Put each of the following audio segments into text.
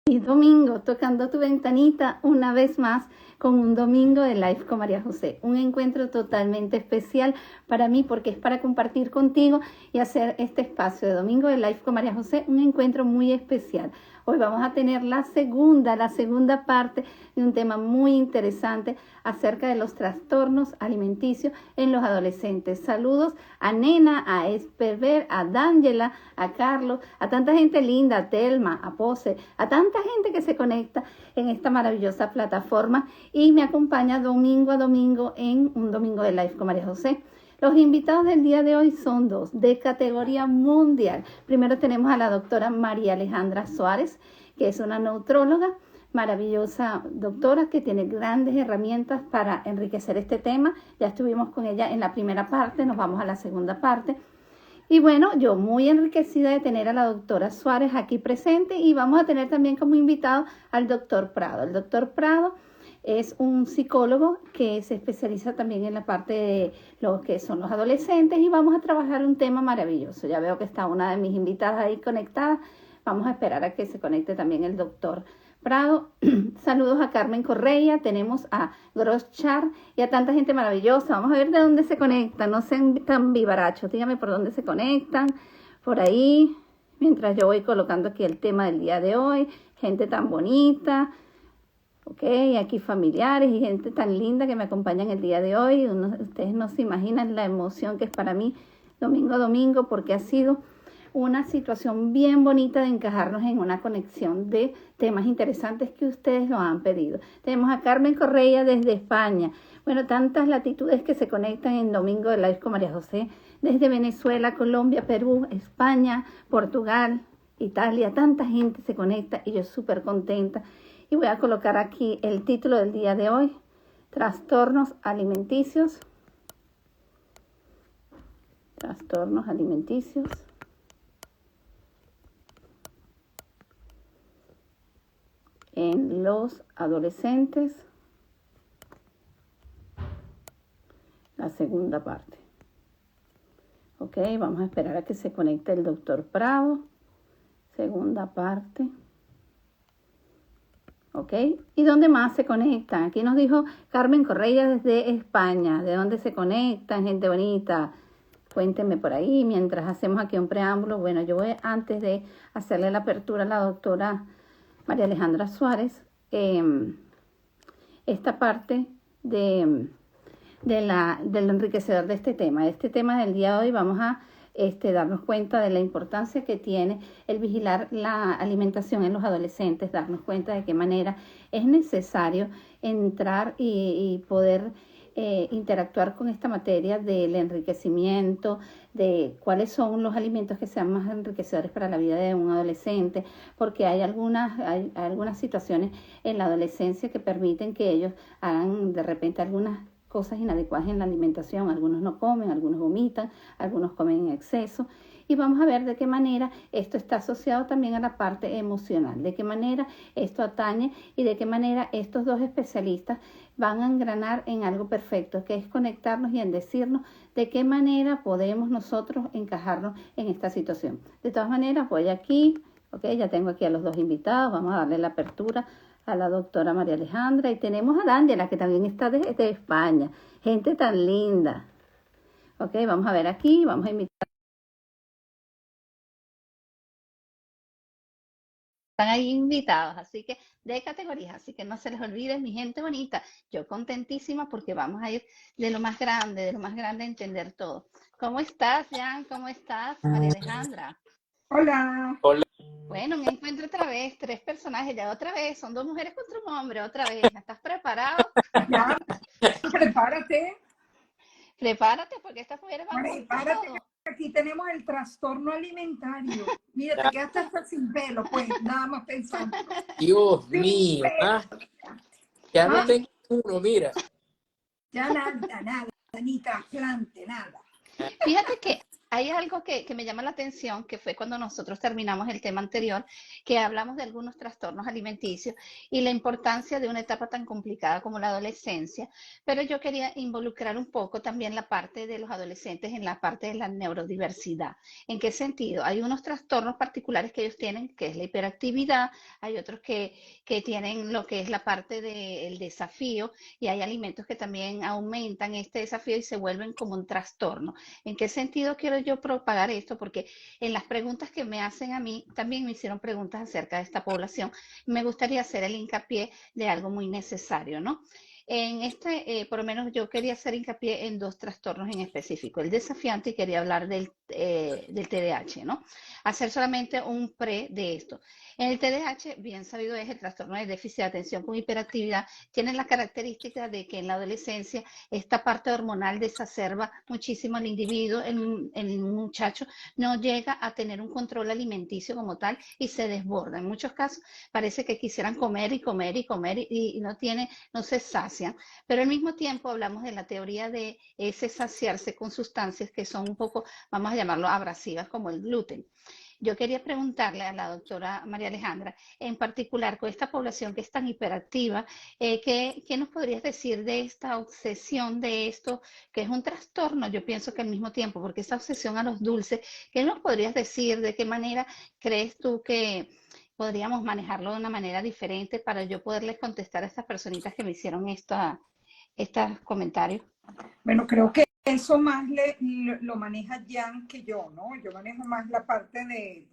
Y domingo, tocando tu ventanita una vez más con un domingo de Live con María José. Un encuentro totalmente especial para mí porque es para compartir contigo y hacer este espacio de domingo de Live con María José un encuentro muy especial. Hoy vamos a tener la segunda parte de un tema muy interesante acerca de los trastornos alimenticios en los adolescentes. Saludos a Nena, a Esperver, a D'Angela, a Carlos, a tanta gente linda, a Telma, a Pose, a tanta gente que se conecta en esta maravillosa plataforma y me acompaña domingo a domingo en un domingo de Live con María José. Los invitados del día de hoy son dos, de categoría mundial. Primero tenemos a la doctora María Alejandra Suárez, que es una neutróloga, maravillosa doctora que tiene grandes herramientas para enriquecer este tema. Ya estuvimos con ella en la primera parte, nos vamos a la segunda parte. Y bueno, yo muy enriquecida de tener a la doctora Suárez aquí presente y vamos a tener también como invitado al doctor Prado. El doctor Prado es un psicólogo que se especializa también en la parte de lo que son los adolescentes y vamos a trabajar un tema maravilloso. Ya veo que está una de mis invitadas ahí conectada. Vamos a esperar a que se conecte también el doctor Prado. Saludos a Carmen Correa, tenemos a Groschar y a tanta gente maravillosa. Vamos a ver de dónde se conectan, no sean tan vivarachos, díganme por dónde se conectan, por ahí, mientras yo voy colocando aquí el tema del día de hoy. Gente tan bonita. Ok, aquí familiares y gente tan linda que me acompañan el día de hoy. Ustedes no se imaginan la emoción que es para mí domingo a domingo porque ha sido una situación bien bonita de encajarnos en una conexión de temas interesantes que ustedes nos han pedido. Tenemos a Carmen Correa desde España. Bueno, tantas latitudes que se conectan en Domingo de Live con María José, desde Venezuela, Colombia, Perú, España, Portugal, Italia. Tanta gente se conecta y yo súper contenta. Y voy a colocar aquí el título del día de hoy, trastornos alimenticios. Trastornos alimenticios en los adolescentes. La segunda parte. Ok, vamos a esperar a que se conecte el doctor Prado. Segunda parte. ¿Ok? ¿Y dónde más se conectan? Aquí nos dijo Carmen Correa desde España. ¿De dónde se conectan, gente bonita? Cuéntenme por ahí mientras hacemos aquí un preámbulo. Bueno, yo voy antes de hacerle la apertura a la doctora María Alejandra Suárez. Esta parte del enriquecedor de este tema. De este tema del día de hoy vamos a darnos cuenta de la importancia que tiene el vigilar la alimentación en los adolescentes, darnos cuenta de qué manera es necesario entrar y poder interactuar con esta materia del enriquecimiento, de cuáles son los alimentos que sean más enriquecedores para la vida de un adolescente, porque hay algunas situaciones en la adolescencia que permiten que ellos hagan de repente algunas cosas inadecuadas en la alimentación. Algunos no comen, algunos vomitan, algunos comen en exceso. Y vamos a ver de qué manera esto está asociado también a la parte emocional, de qué manera esto atañe y de qué manera estos dos especialistas van a engranar en algo perfecto, que es conectarnos y en decirnos de qué manera podemos nosotros encajarnos en esta situación. De todas maneras, voy aquí, ok, ya tengo aquí a los dos invitados, vamos a darle la apertura a la doctora María Alejandra y tenemos a D'Angela que también está desde España, gente tan linda. Ok, vamos a ver aquí, vamos a invitar. Están ahí invitados, así que de categorías, así que no se les olvide, mi gente bonita. Yo contentísima porque vamos a ir de lo más grande a entender todo. ¿Cómo estás, Jan? ¿Cómo estás, María Alejandra? Hola. Hola. Bueno, me encuentro otra vez, tres personajes, ya otra vez, son dos mujeres contra un hombre, otra vez. ¿Estás preparado? Ya, prepárate, Prepárate porque estas mujeres van con prepárate, todo. que aquí tenemos el trastorno alimentario. Mira, te quedaste hasta sin pelo, pues, nada más pensando. Dios Sin mío, pelo. ya no Ah, tengo uno, mira. ya nada, ni trasplante, nada. Fíjate que Hay algo que me llama la atención, que fue cuando nosotros terminamos el tema anterior, que hablamos de algunos trastornos alimenticios y la importancia de una etapa tan complicada como la adolescencia, pero yo quería involucrar un poco también la parte de los adolescentes en la parte de la neurodiversidad. ¿En qué sentido? Hay unos trastornos particulares que ellos tienen, que es la hiperactividad, hay otros que tienen lo que es la parte del desafío y hay alimentos que también aumentan este desafío y se vuelven como un trastorno. ¿En qué sentido quiero yo propagar esto? Porque en las preguntas que me hacen a mí, también me hicieron preguntas acerca de esta población. Me gustaría hacer el hincapié de algo muy necesario, ¿no? En por lo menos yo quería hacer hincapié en dos trastornos en específico. El desafiante, y quería hablar del TDAH, ¿no? Hacer solamente un pre de esto. En el TDAH, bien sabido es el trastorno de déficit de atención con hiperactividad, tiene la característica de que en la adolescencia esta parte hormonal desacerba muchísimo al individuo, el muchacho no llega a tener un control alimenticio como tal y se desborda. En muchos casos parece que quisieran comer y comer y comer y no se sacian. Pero al mismo tiempo hablamos de la teoría de ese saciarse con sustancias que son un poco, vamos a llamarlo, abrasivas como el gluten. Yo quería preguntarle a la doctora María Alejandra, en particular con esta población que es tan hiperactiva, ¿qué nos podrías decir de esta obsesión de esto, que es un trastorno, yo pienso que al mismo tiempo, porque esta obsesión a los dulces, ¿qué nos podrías decir? ¿De qué manera crees tú que podríamos manejarlo de una manera diferente para yo poderles contestar a estas personitas que me hicieron estos comentarios? Bueno, creo que eso más lo maneja Jan que yo, ¿no? Yo manejo más la parte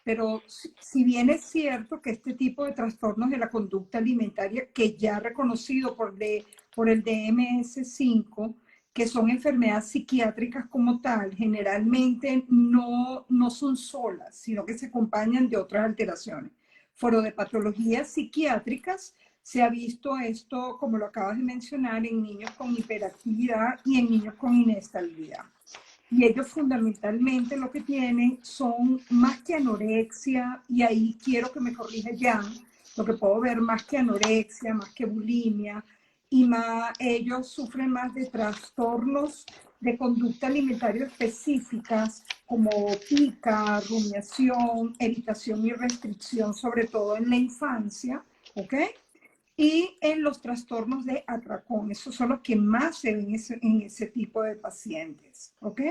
pero si bien es cierto que este tipo de trastornos de la conducta alimentaria, que ya reconocido por el DMS-5, que son enfermedades psiquiátricas como tal, generalmente no son solas, sino que se acompañan de otras alteraciones. Foro de patologías psiquiátricas, se ha visto esto, como lo acabas de mencionar, en niños con hiperactividad y en niños con inestabilidad. Y ellos fundamentalmente lo que tienen son más que anorexia, y ahí quiero que me corrija Jan, lo que puedo ver más que anorexia, más que bulimia, y más, ellos sufren más de trastornos de conducta alimentaria específicas como pica, rumiación, evitación y restricción, sobre todo en la infancia, ¿ok? Y en los trastornos de atracón. Esos son los que más se ven en ese tipo de pacientes, ¿ok?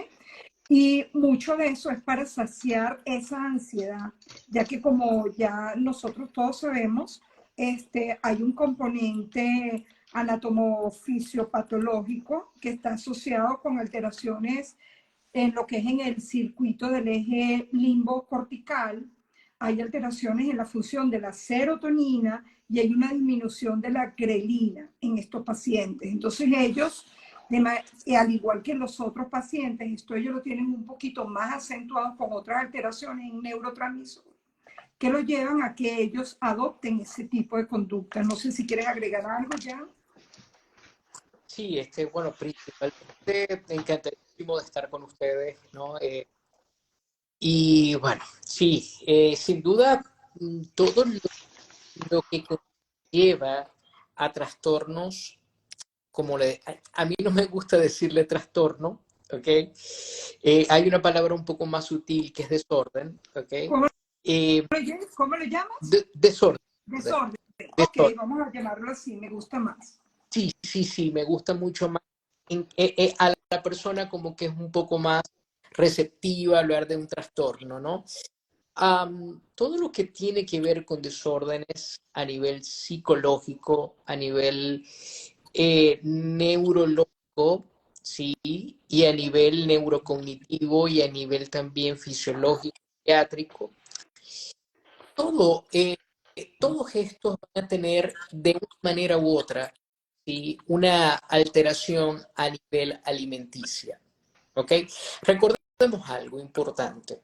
Y mucho de eso es para saciar esa ansiedad, ya que como ya nosotros todos sabemos, hay un componente anatomofisiopatológico que está asociado con alteraciones en lo que es en el circuito del eje limbo-cortical. Hay alteraciones en la función de la serotonina y hay una disminución de la grelina en estos pacientes. Entonces ellos, al igual que los otros pacientes, ellos lo tienen un poquito más acentuado con otras alteraciones en neurotransmisores que lo llevan a que ellos adopten ese tipo de conducta. No sé si quieres agregar algo ya. Sí, bueno, principalmente encantadísimo de estar con ustedes, ¿no? Y bueno, sí, sin duda, todo lo que conlleva a trastornos, a mí no me gusta decirle trastorno, ¿ok? Hay una palabra un poco más sutil que es desorden, ¿ok? ¿Cómo, Eh, cómo le llamas? Desorden. Desorden. Ok, Desorden. vamos a llamarlo así, me gusta más. Sí, me gusta mucho más a la persona como que es un poco más receptiva a hablar de un trastorno, ¿no? Todo lo que tiene que ver con desórdenes a nivel psicológico, a nivel neurológico, ¿sí? Y a nivel neurocognitivo y a nivel también fisiológico, psiquiátrico, todo, todos estos van a tener de una manera u otra, ¿sí? Una alteración a nivel alimenticia. ¿Ok? Recordemos algo importante.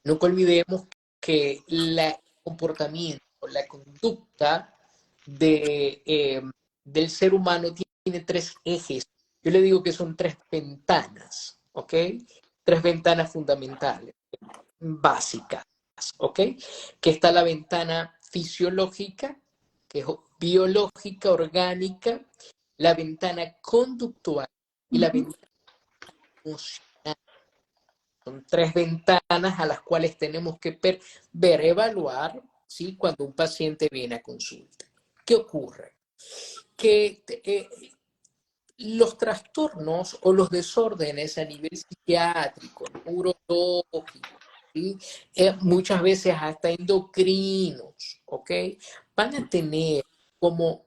Nunca olvidemos que el comportamiento, la conducta del ser humano tiene tres ejes. Yo le digo que son tres ventanas, ¿ok? Tres ventanas fundamentales, básicas, ¿ok? Que está la ventana fisiológica, que es biológica, orgánica, la ventana conductual y la ventana emocional. Son 3 ventanas a las cuales tenemos que ver, evaluar, ¿sí? Cuando un paciente viene a consulta. ¿Qué ocurre? Que los trastornos o los desórdenes a nivel psiquiátrico, neurológico, ¿sí? Muchas veces hasta endocrinos, ¿ok? Van a tener como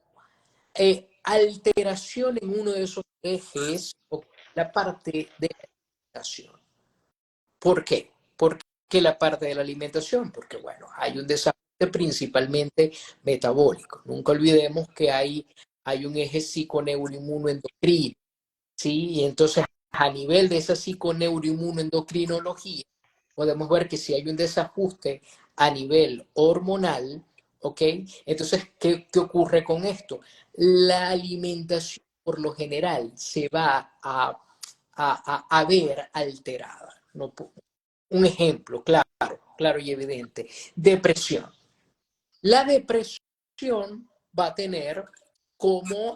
alteración en uno de esos ejes, ¿ok? La parte de la alimentación. ¿Por qué? ¿Por qué la parte de la alimentación? Porque, bueno, hay un desajuste principalmente metabólico. Nunca olvidemos que hay un eje psiconeuroinmunoendocrino, ¿sí? Y entonces, a nivel de esa psiconeuroinmunoendocrinología, podemos ver que si hay un desajuste a nivel hormonal, ¿ok? Entonces, ¿qué ocurre con esto? La alimentación, por lo general, se va a ver alterada. ¿No? Un ejemplo claro y evidente. Depresión. La depresión va a tener como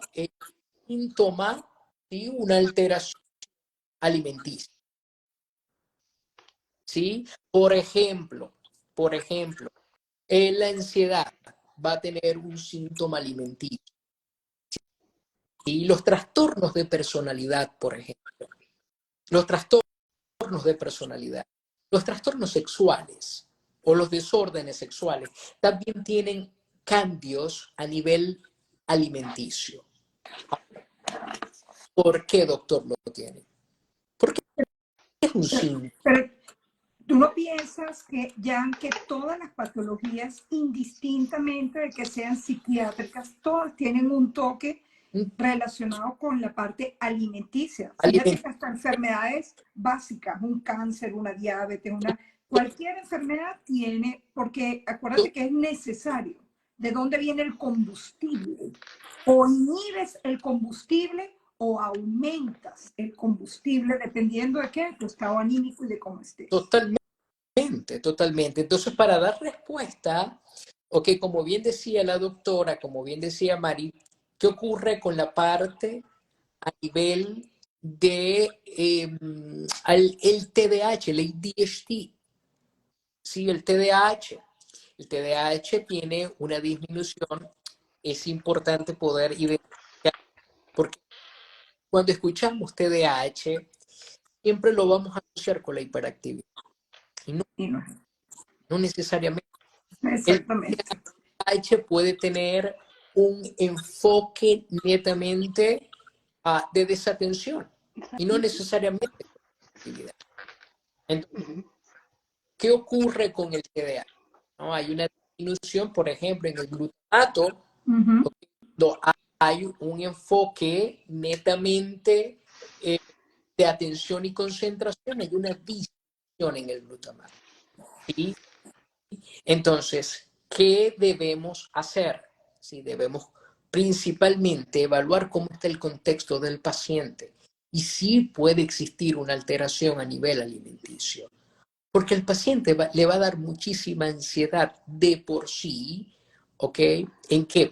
síntoma, ¿sí? Una alteración alimenticia. ¿Sí? Por ejemplo, la ansiedad va a tener un síntoma alimenticio. Y los trastornos de personalidad, por ejemplo, los trastornos de personalidad, los trastornos sexuales o los desórdenes sexuales también tienen cambios a nivel alimenticio. ¿Por qué, doctor, lo tiene? Porque es un síntoma. Pero tú no piensas que ya que todas las patologías, indistintamente de que sean psiquiátricas, todas tienen un toque relacionado con la parte alimenticia. Fíjate que hasta enfermedades básicas, un cáncer, una diabetes, cualquier enfermedad tiene, porque acuérdate que es necesario. ¿De dónde viene el combustible? O inhibes el combustible o aumentas el combustible dependiendo de qué, tu estado anímico y de cómo estés. Totalmente. Entonces, para dar respuesta, ok, como bien decía la doctora, como bien decía Mari, ¿qué ocurre con la parte a nivel de el TDAH, el ADHD? Sí, el TDAH. El TDAH tiene una disminución, es importante poder identificar, porque cuando escuchamos TDAH, siempre lo vamos a asociar con la hiperactividad. Y no, Y no, no necesariamente. El exactamente. TDAH puede tener un enfoque netamente de desatención y no necesariamente de actividad. Entonces, ¿qué ocurre con el TDAH? ¿No? Hay una disminución, por ejemplo, en el glutamato, Uh-huh. cuando hay un enfoque netamente de atención y concentración, hay una disminución en el glutamato. ¿Sí? Entonces, ¿qué debemos hacer? Sí, debemos principalmente evaluar cómo está el contexto del paciente y si puede existir una alteración a nivel alimenticio. Porque el paciente le va a dar muchísima ansiedad de por sí, ¿ok? ¿En qué?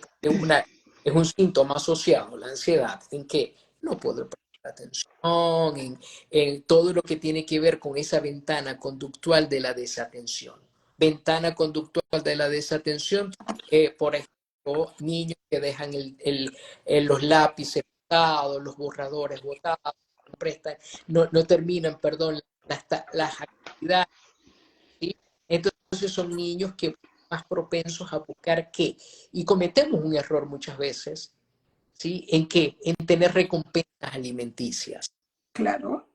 Es un síntoma asociado, la ansiedad, en que no puedo prestar atención, en todo lo que tiene que ver con esa ventana conductual de la desatención. Ventana conductual de la desatención, por ejemplo, niños que dejan los lápices botados, los borradores botados, no terminan, perdón, las actividades. ¿Sí? Entonces son niños que más propensos a buscar qué. Y cometemos un error muchas veces, ¿sí? ¿En qué? En tener recompensas alimenticias. Claro.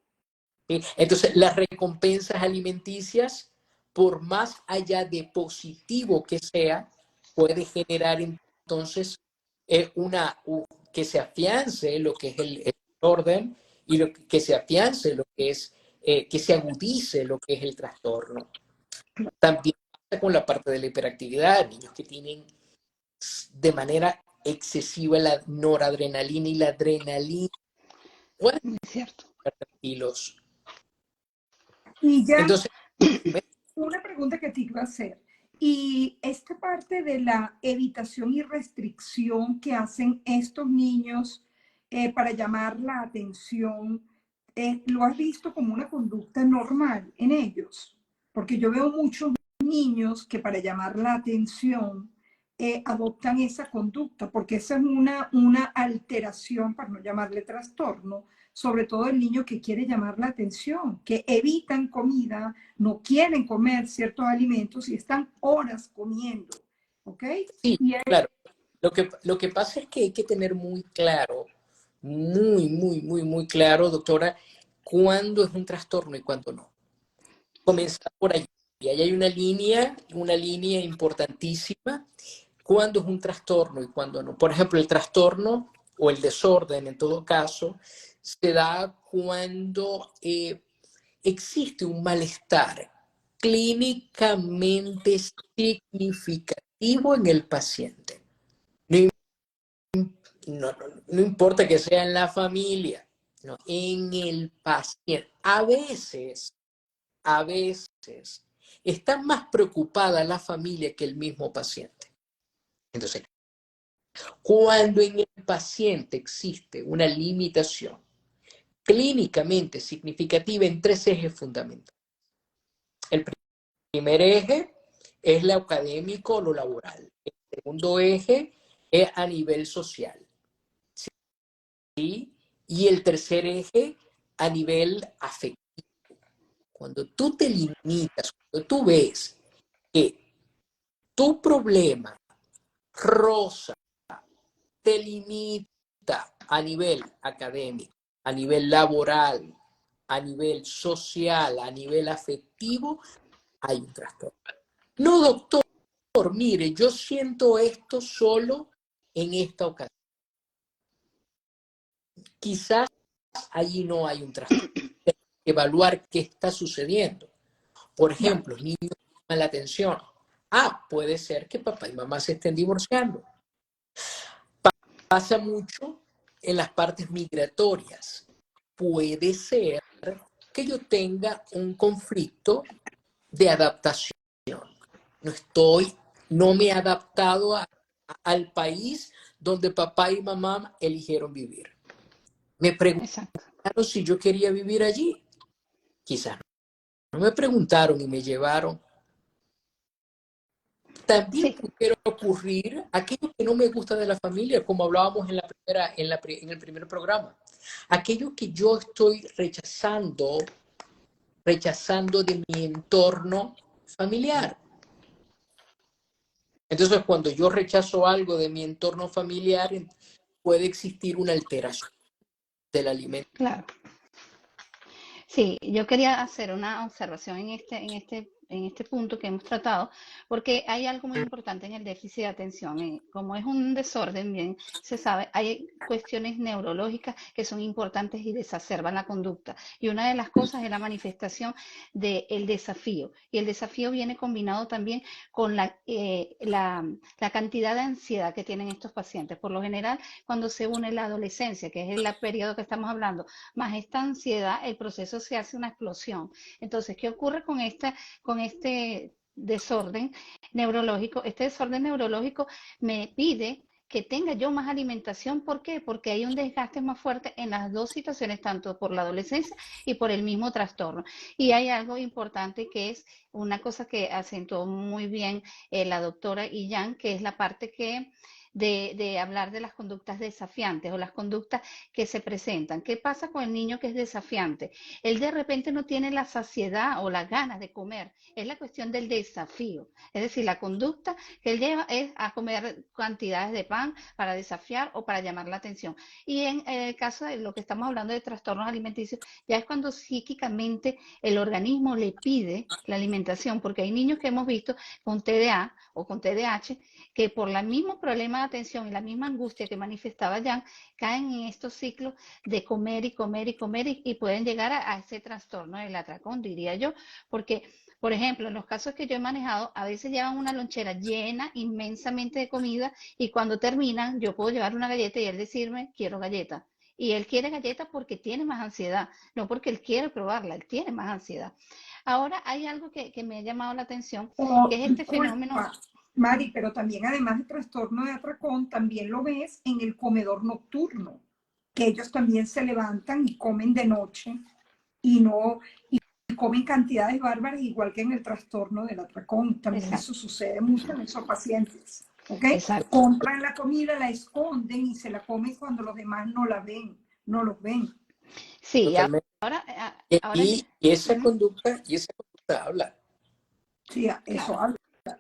¿Sí? Entonces, las recompensas alimenticias, por más allá de positivo que sea, puede generar entonces que se afiance lo que es el orden y que se afiance lo que es, que se agudice lo que es el trastorno. También pasa con la parte de la hiperactividad, niños que tienen de manera excesiva la noradrenalina y la adrenalina. Pueden Es cierto. estar tranquilos. Y ya Entonces, una pregunta que te iba a hacer. Y esta parte de la evitación y restricción que hacen estos niños para llamar la atención, lo has visto como una conducta normal en ellos, porque yo veo muchos niños que para llamar la atención adoptan esa conducta, porque esa es una alteración, para no llamarle trastorno, sobre todo el niño que quiere llamar la atención, que evitan comida, no quieren comer ciertos alimentos y están horas comiendo, ¿ok? Sí, Y claro. Lo que pasa es que hay que tener muy claro, muy claro, doctora, cuándo es un trastorno y cuándo no. Comenzar por allí. Y ahí hay una línea importantísima, cuándo es un trastorno y cuándo no. Por ejemplo, el trastorno o el desorden, en todo caso, se da cuando existe un malestar clínicamente significativo en el paciente. No importa que sea en la familia, no, en el paciente. A veces está más preocupada la familia que el mismo paciente. Entonces, cuando en el paciente existe una limitación clínicamente significativa en tres ejes fundamentales. El primer eje es lo académico o lo laboral. El segundo eje es a nivel social. ¿Sí? Y el tercer eje a nivel afectivo. Cuando tú te limitas, cuando tú ves que tu problema rosa te limita a nivel académico, a nivel laboral, a nivel social, a nivel afectivo, hay un trastorno. No, doctor, mire, yo siento esto solo en esta ocasión. Quizás allí no hay un trastorno. Evaluar qué está sucediendo. Por ejemplo, niños llaman la atención. Puede ser que papá y mamá se estén divorciando. Pasa mucho en las partes migratorias. Puede ser que yo tenga un conflicto de adaptación. No me he adaptado al país donde papá y mamá eligieron vivir. Me preguntaron Exacto. si yo quería vivir allí. Quizás no me preguntaron y me llevaron. También Sí, pudiera ocurrir aquello que no me gusta de la familia, como hablábamos en el primer programa. Aquello que yo estoy rechazando de mi entorno familiar. Entonces, cuando yo rechazo algo de mi entorno familiar, puede existir una alteración del alimento. claro. Sí, yo quería hacer una observación en este punto que hemos tratado, porque hay algo muy importante en el déficit de atención. Como es un desorden, bien se sabe, hay cuestiones neurológicas que son importantes y desacerban la conducta. Y una de las cosas es la manifestación del desafío. Y el desafío viene combinado también con la cantidad de ansiedad que tienen estos pacientes. Por lo general, cuando se une la adolescencia, que es el periodo que estamos hablando, más esta ansiedad, el proceso se hace una explosión. Entonces, ¿qué ocurre con este desorden neurológico? Este desorden neurológico me pide que tenga yo más alimentación. ¿Por qué? Porque hay un desgaste más fuerte en las dos situaciones, tanto por la adolescencia y por el mismo trastorno. Y hay algo importante que es una cosa que acentuó muy bien la doctora Illán, que es la parte de hablar de las conductas desafiantes o las conductas que se presentan. ¿Qué pasa con el niño que es desafiante? Él de repente no tiene la saciedad o las ganas de comer. Es la cuestión del desafío. Es decir, la conducta que él lleva es a comer cantidades de pan para desafiar o para llamar la atención. Y en el caso de lo que estamos hablando de trastornos alimenticios, ya es cuando psíquicamente el organismo le pide la alimentación, porque hay niños que hemos visto con TDA o con TDAH que por el mismo problema de atención y la misma angustia que manifestaba Jan, caen en estos ciclos de comer y comer y comer y pueden llegar a ese trastorno del atracón, diría yo, porque, por ejemplo, en los casos que yo he manejado, a veces llevan una lonchera llena inmensamente de comida y cuando terminan, yo puedo llevar una galleta y él decirme, quiero galleta. Y él quiere galleta porque tiene más ansiedad, no porque él quiere probarla, él tiene más ansiedad. Ahora hay algo que me ha llamado la atención, que es este fenómeno. Disculpa, Mari, pero también además de trastorno de atracón, también lo ves en el comedor nocturno, que ellos también se levantan y comen de noche y no y comen cantidades bárbaras, igual que en el trastorno del atracón. También Exacto. eso sucede mucho en esos pacientes. ¿Ok? Exacto. Compran la comida, la esconden y se la comen cuando los demás no la ven, no los ven. Sí, Totalmente. ahora, ahora, Y ujú, y esa conducta habla. Sí, eso claro, habla.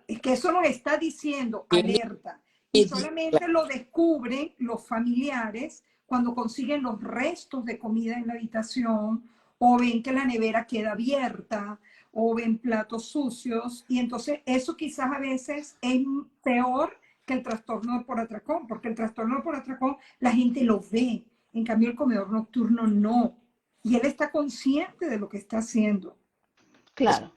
Es que eso nos está diciendo Tiene alerta. Y que di- solamente lo descubren los familiares cuando consiguen los restos de comida en la habitación o ven que la nevera queda abierta o ven platos sucios. Y entonces eso quizás a veces es peor que el trastorno por atracón, porque el trastorno por atracón la gente lo ve. En cambio el comedor nocturno no. Y él está consciente de lo que está haciendo. claro.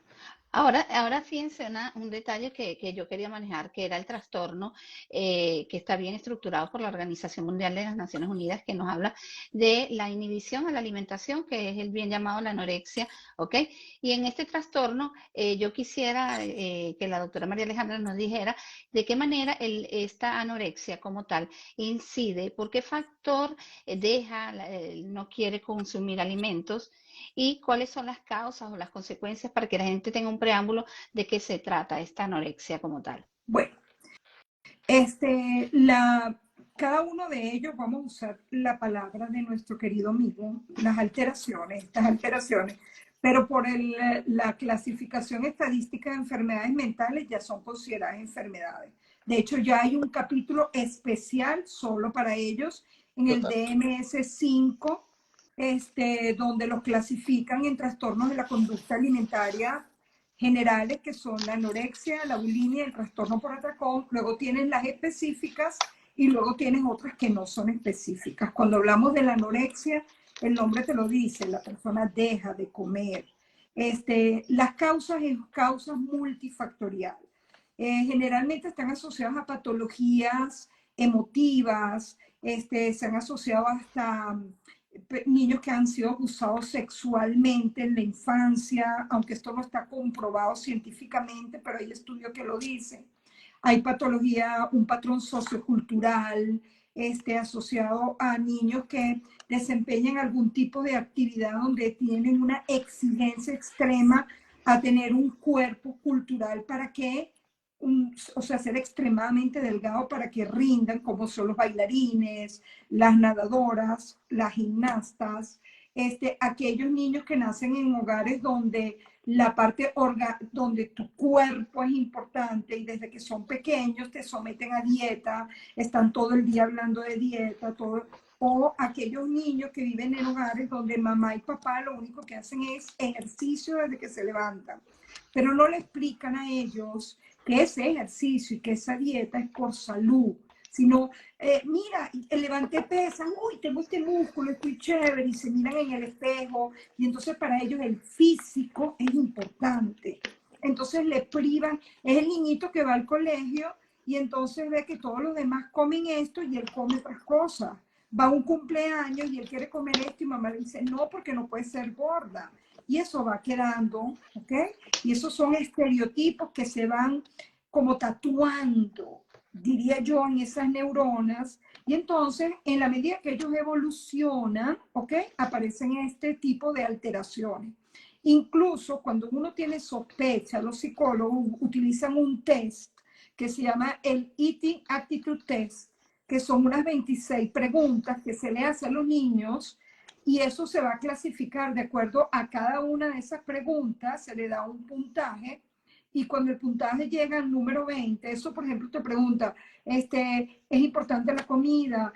Ahora fíjense un detalle que yo quería manejar, que era el trastorno que está bien estructurado por la Organización Mundial de las Naciones Unidas, que nos habla de la inhibición a la alimentación, que es el bien llamado la anorexia, ¿ok? Y en este trastorno yo quisiera que la doctora María Alejandra nos dijera de qué manera esta anorexia como tal incide, por qué factor no quiere consumir alimentos y cuáles son las causas o las consecuencias para que la gente tenga un preámbulo de qué se trata esta anorexia como tal. Bueno, cada uno de ellos, vamos a usar la palabra de nuestro querido amigo, estas alteraciones, pero por la clasificación estadística de enfermedades mentales ya son consideradas enfermedades. De hecho, ya hay un capítulo especial solo para ellos en el total. DMS-5, donde los clasifican en trastornos de la conducta alimentaria generales, que son la anorexia, la bulimia, el trastorno por atracón. Luego tienes las específicas y luego tienes otras que no son específicas. Cuando hablamos de la anorexia, el nombre te lo dice, la persona deja de comer. Las causas son causas multifactoriales. Generalmente están asociadas a patologías emotivas, se han asociado hasta niños que han sido abusados sexualmente en la infancia, aunque esto no está comprobado científicamente, pero hay estudios que lo dicen. Hay patología, un patrón sociocultural asociado a niños que desempeñan algún tipo de actividad donde tienen una exigencia extrema a tener un cuerpo cultural para que o sea, ser extremadamente delgado para que rindan, como son los bailarines, las nadadoras, las gimnastas, aquellos niños que nacen en hogares donde la parte donde tu cuerpo es importante y desde que son pequeños te someten a dieta, están todo el día hablando de dieta, todo, o aquellos niños que viven en hogares donde mamá y papá lo único que hacen es ejercicio desde que se levantan, pero no le explican a ellos que ese ejercicio y que esa dieta es por salud, sino, mira, levanté pesas, uy, tengo este músculo, estoy chévere, y se miran en el espejo, y entonces para ellos el físico es importante. Entonces le privan, es el niñito que va al colegio y entonces ve que todos los demás comen esto y él come otras cosas. Va a un cumpleaños y él quiere comer esto y mamá le dice, no, porque no puede ser gorda. Y eso va quedando, ¿ok? Y esos son estereotipos que se van como tatuando, diría yo, en esas neuronas. Y entonces, en la medida que ellos evolucionan, ¿ok? Aparecen este tipo de alteraciones. Incluso cuando uno tiene sospecha, los psicólogos utilizan un test que se llama el Eating Attitude Test, que son unas 26 preguntas que se le hacen a los niños y eso se va a clasificar de acuerdo a cada una de esas preguntas, se le da un puntaje y cuando el puntaje llega al número 20, eso por ejemplo te pregunta, ¿es importante la comida?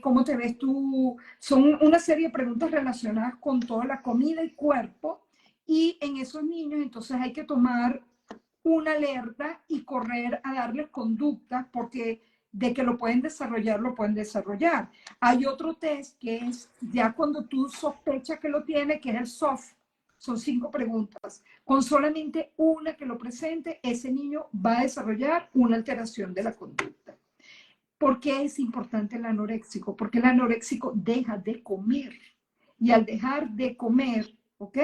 ¿Cómo te ves tú? Son una serie de preguntas relacionadas con toda la comida y cuerpo y en esos niños entonces hay que tomar una alerta y correr a darles conductas porque de que lo pueden desarrollar, lo pueden desarrollar. Hay otro test que es ya cuando tú sospechas que lo tiene, que es el SOF. Son 5 preguntas. Con solamente una que lo presente, ese niño va a desarrollar una alteración de la conducta. ¿Por qué es importante el anoréxico? Porque el anoréxico deja de comer. Y al dejar de comer, ¿ok?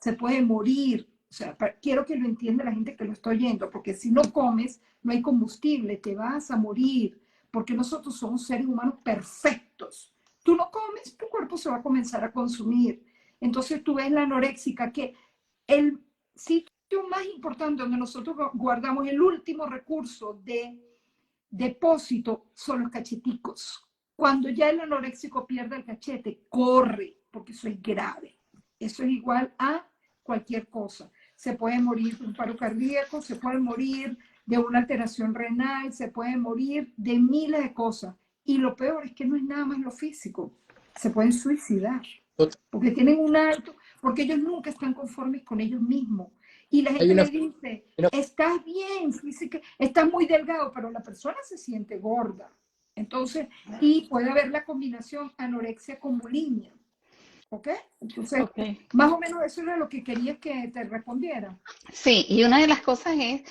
Se puede morir. O sea, quiero que lo entienda la gente que lo está oyendo, porque si no comes, no hay combustible, te vas a morir, porque nosotros somos seres humanos perfectos. tú no comes, tu cuerpo se va a comenzar a consumir. Entonces tú ves la anoréxica, que el sitio más importante donde nosotros guardamos el último recurso de depósito son los cacheticos. Cuando ya el anoréxico pierde el cachete, corre, porque eso es grave. Eso es igual a cualquier cosa. Se puede morir de un paro cardíaco, se puede morir de una alteración renal, se puede morir de miles de cosas. Y lo peor es que no es nada más lo físico. Se pueden suicidar, porque tienen un alto, porque ellos nunca están conformes con ellos mismos. Y la Hay gente una, le dice, estás bien, física, estás muy delgado, pero la persona se siente gorda. Entonces, y puede haber la combinación anorexia con bulimia. ¿Ok? Entonces, Ok. más o menos eso era lo que querías que te respondiera. Sí, y una de las cosas es,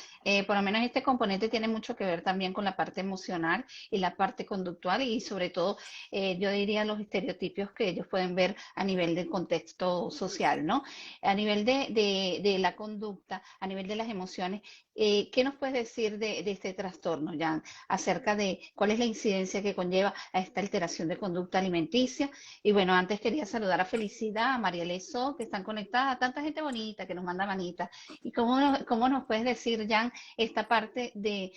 por lo menos este componente tiene mucho que ver también con la parte emocional y la parte conductual y sobre todo, yo diría los estereotipos que ellos pueden ver a nivel del contexto social, ¿no? A nivel de la conducta, a nivel de las emociones, ¿qué nos puedes decir de este trastorno, Jan, acerca de cuál es la incidencia que conlleva a esta alteración de conducta alimenticia? Y bueno, antes quería saludar a Felicidad, a María Leso, que están conectadas, tanta gente bonita que nos manda manitas. ¿Y cómo nos puedes decir, Jan, esta parte de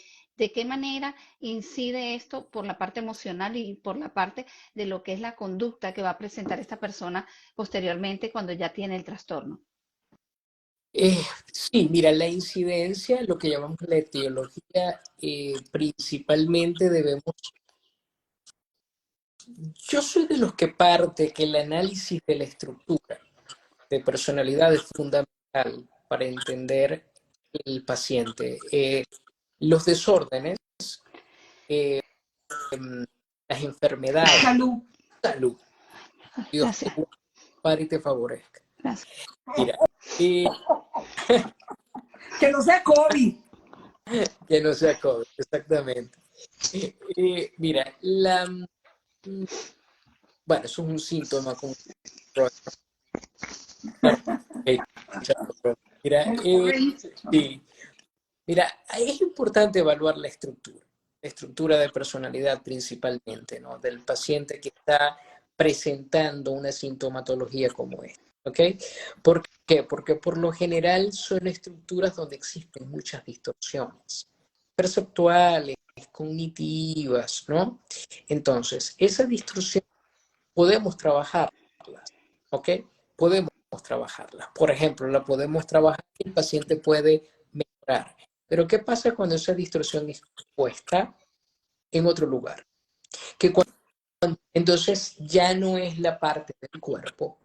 qué manera incide esto por la parte emocional y por la parte de lo que es la conducta que va a presentar esta persona posteriormente cuando ya tiene el trastorno? eh, sí, mira, la incidencia, lo que llamamos la etiología, principalmente yo soy de los que parte que el análisis de la estructura de personalidad es fundamental para entender el paciente. Los desórdenes, eh, las enfermedades, Salud. salud, Dios te Gracias, guarde y te favorezca. gracias. Mira, eh, Que no sea COVID. que no sea COVID, exactamente. Mira, bueno, eso es un síntoma como mira, sí, mira, es importante evaluar la estructura de personalidad principalmente, ¿no? Del paciente que está presentando una sintomatología como esta, ¿ok? ¿Por qué? Porque por lo general son estructuras donde existen muchas distorsiones perceptuales, cognitivas, ¿no? Entonces, esas distorsiones podemos trabajarlas, ¿ok? Podemos trabajarlas. Por ejemplo, la podemos trabajar y el paciente puede mejorar. Pero ¿qué pasa cuando esa distorsión es puesta en otro lugar? Que entonces ya no es la parte del cuerpo,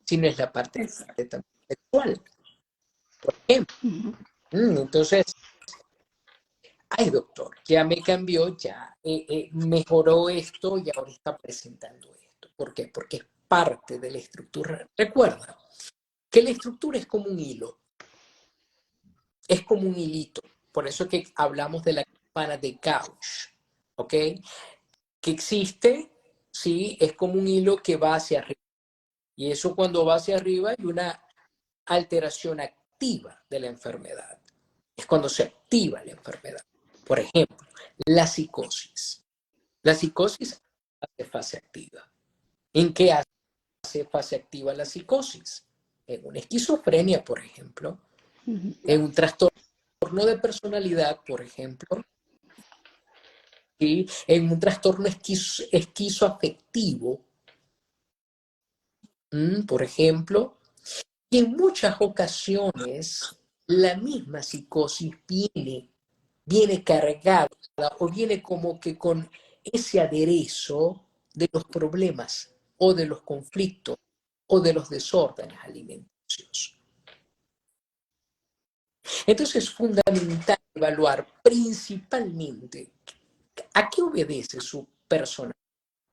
sino es la parte Exacto. sexual, por ejemplo. Entonces, ay doctor, ya me cambió, ya mejoró esto y ahora está presentando esto. ¿Por qué? Porque es parte de la estructura. Recuerda que la estructura es como un hilo, es como un hilito. Por eso que hablamos de la campana de Gauss, ¿ok? Que existe, sí, es como un hilo que va hacia arriba. Y eso cuando va hacia arriba hay una alteración activa de la enfermedad. Es cuando se activa la enfermedad. Por ejemplo, la psicosis. La psicosis hace fase activa. ¿En qué hace fase activa la psicosis? En una esquizofrenia, por ejemplo, en un trastorno de personalidad, por ejemplo, ¿sí? En un trastorno esquizoafectivo, por ejemplo, y en muchas ocasiones la misma psicosis viene cargada o viene como que con ese aderezo de los problemas o de los conflictos o de los desórdenes alimenticios. Entonces es fundamental evaluar principalmente a qué obedece su persona,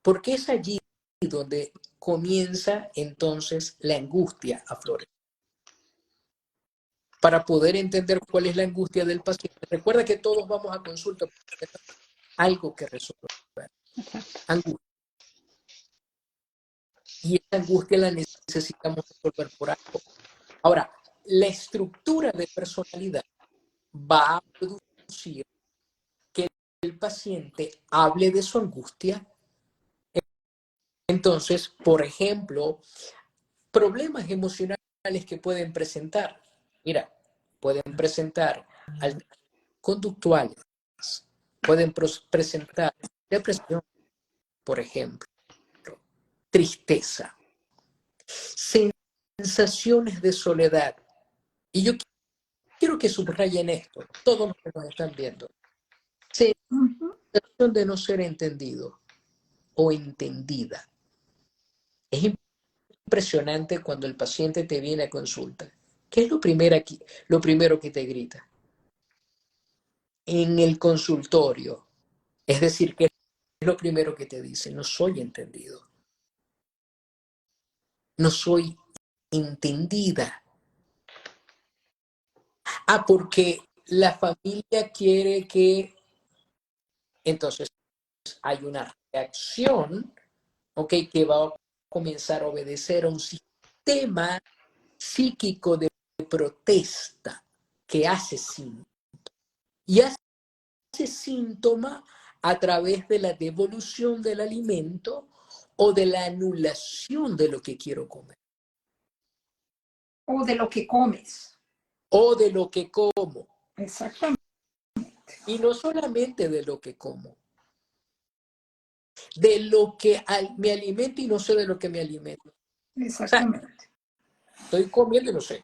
porque es allí donde comienza entonces la angustia a florecer. Para poder entender cuál es la angustia del paciente, recuerda que todos vamos a consulta porque tenemos algo que resolver. Angustia. Y esa angustia la necesitamos resolver por algo. Ahora, la estructura de personalidad va a producir que el paciente hable de su angustia Entonces, por ejemplo, problemas emocionales que pueden presentar. Mira, pueden presentar conductuales, pueden presentar depresión, por ejemplo, tristeza, sensaciones de soledad. Y yo quiero que subrayen esto, todos los que nos están viendo. Sensación de no ser entendido o entendida. Es impresionante cuando el paciente te viene a consulta. ¿Qué es lo primero que te grita? En el consultorio. Es decir, ¿qué es lo primero que te dice? No soy entendido. No soy entendida. Porque la familia quiere que... Entonces hay una reacción, ¿ok? Que va a comenzar a obedecer a un sistema psíquico de protesta que hace síntoma. Y hace síntoma a través de la devolución del alimento o de la anulación de lo que quiero comer. O de lo que comes. O de lo que como. Exactamente. Y no solamente de lo que como. De lo que me alimento y no sé de lo que me alimento. Exactamente. O sea, estoy comiendo y no sé.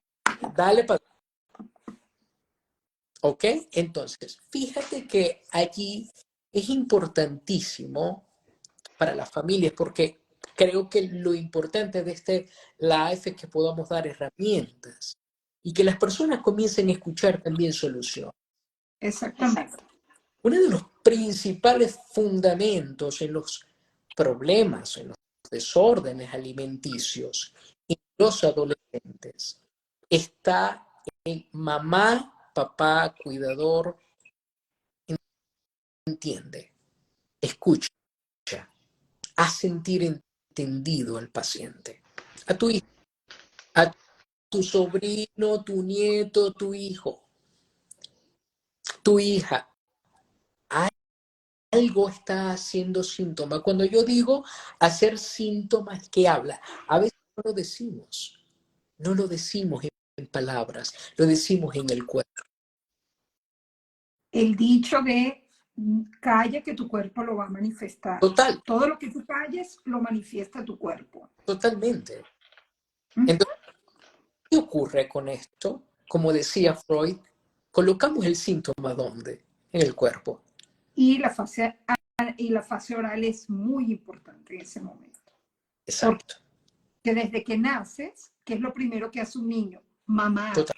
Dale para... ¿Ok? Entonces, fíjate que allí es importantísimo para las familias porque creo que lo importante de este live es que podamos dar herramientas y que las personas comiencen a escuchar también soluciones. Exactamente. Uno de los principales fundamentos en los problemas, en los desórdenes alimenticios en los adolescentes está en mamá, papá, cuidador, entiende, escucha, a sentir entendido al paciente, a tu hijo, a tu sobrino, tu nieto, tu hijo, tu hija. Algo está haciendo síntoma. Cuando yo digo hacer síntomas, ¿qué habla? A veces no lo decimos en palabras, lo decimos en el cuerpo. El dicho de calla que tu cuerpo lo va a manifestar. Total. Todo lo que tú calles lo manifiesta tu cuerpo. Totalmente. Entonces, ¿qué ocurre con esto? Como decía Freud, colocamos el síntoma ¿dónde? En el cuerpo. Y la fase oral es muy importante en ese momento. Exacto. Porque desde que naces, ¿qué es lo primero que hace un niño? Mamar. Total.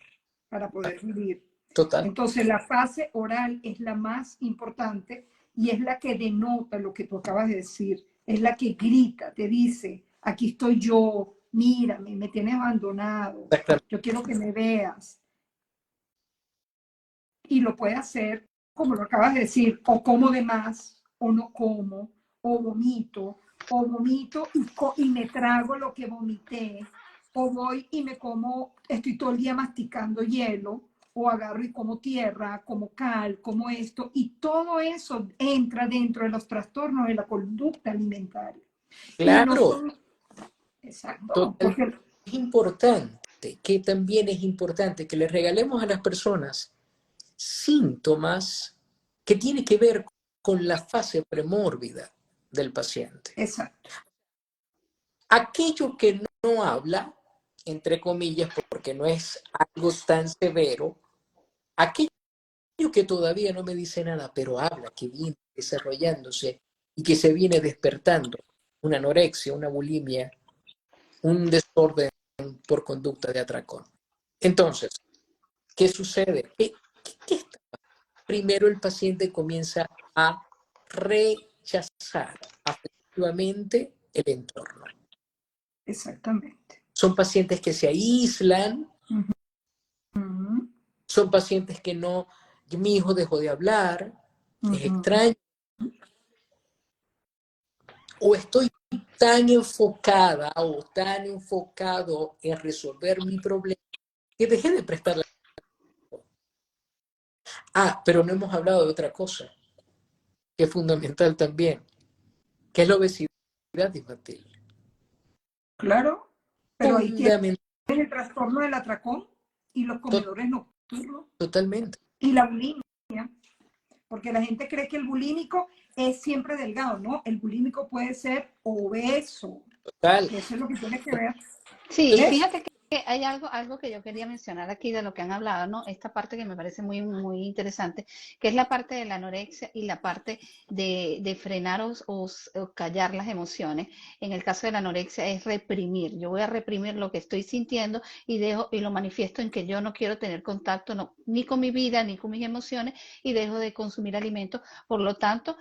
Para poder vivir. Total. Entonces la fase oral es la más importante y es la que denota lo que tú acabas de decir. Es la que grita, te dice, aquí estoy yo, mírame, me tienes abandonado, yo quiero que me veas. Y lo puede hacer, como lo acabas de decir, o como de más, o no como, o vomito y me trago lo que vomité, o voy y me como, estoy todo el día masticando hielo, o agarro y como tierra, como cal, como esto, y todo eso entra dentro de los trastornos de la conducta alimentaria. Claro. Y no son... Exacto. Porque... Es importante, que también es importante que le regalemos a las personas síntomas que tienen que ver con la fase premórbida del paciente. Exacto. Aquello que no habla, entre comillas, porque no es algo tan severo, aquello que todavía no me dice nada, pero habla, que viene desarrollándose y que se viene despertando, una anorexia, una bulimia, un desorden por conducta de atracón. Entonces, ¿qué sucede? ¿Qué está? Primero el paciente comienza a rechazar afectivamente el entorno. Exactamente. Son pacientes que se aíslan, son pacientes que no, mi hijo dejó de hablar, es extraño, o estoy tan enfocada o tan enfocado en resolver mi problema que dejé de prestar la atención. Pero no hemos hablado de otra cosa, que es fundamental también, que es la obesidad. infantil. Claro, pero ahí tienes Fundamental, el trastorno del atracón y los comedores nocturnos totalmente. y la bulimia, porque la gente cree que el bulímico es siempre delgado, ¿no? El bulímico puede ser obeso, Total. que eso es lo que tiene que ver. Sí, y Entonces, fíjate que hay algo que yo quería mencionar aquí de lo que han hablado, ¿no? Esta parte que me parece muy interesante, que es la parte de la anorexia y la parte de frenar o callar las emociones. En el caso de la anorexia es reprimir. Yo voy a reprimir lo que estoy sintiendo y lo manifiesto en que yo no quiero tener contacto ni con mi vida ni con mis emociones y dejo de consumir alimentos. Por lo tanto,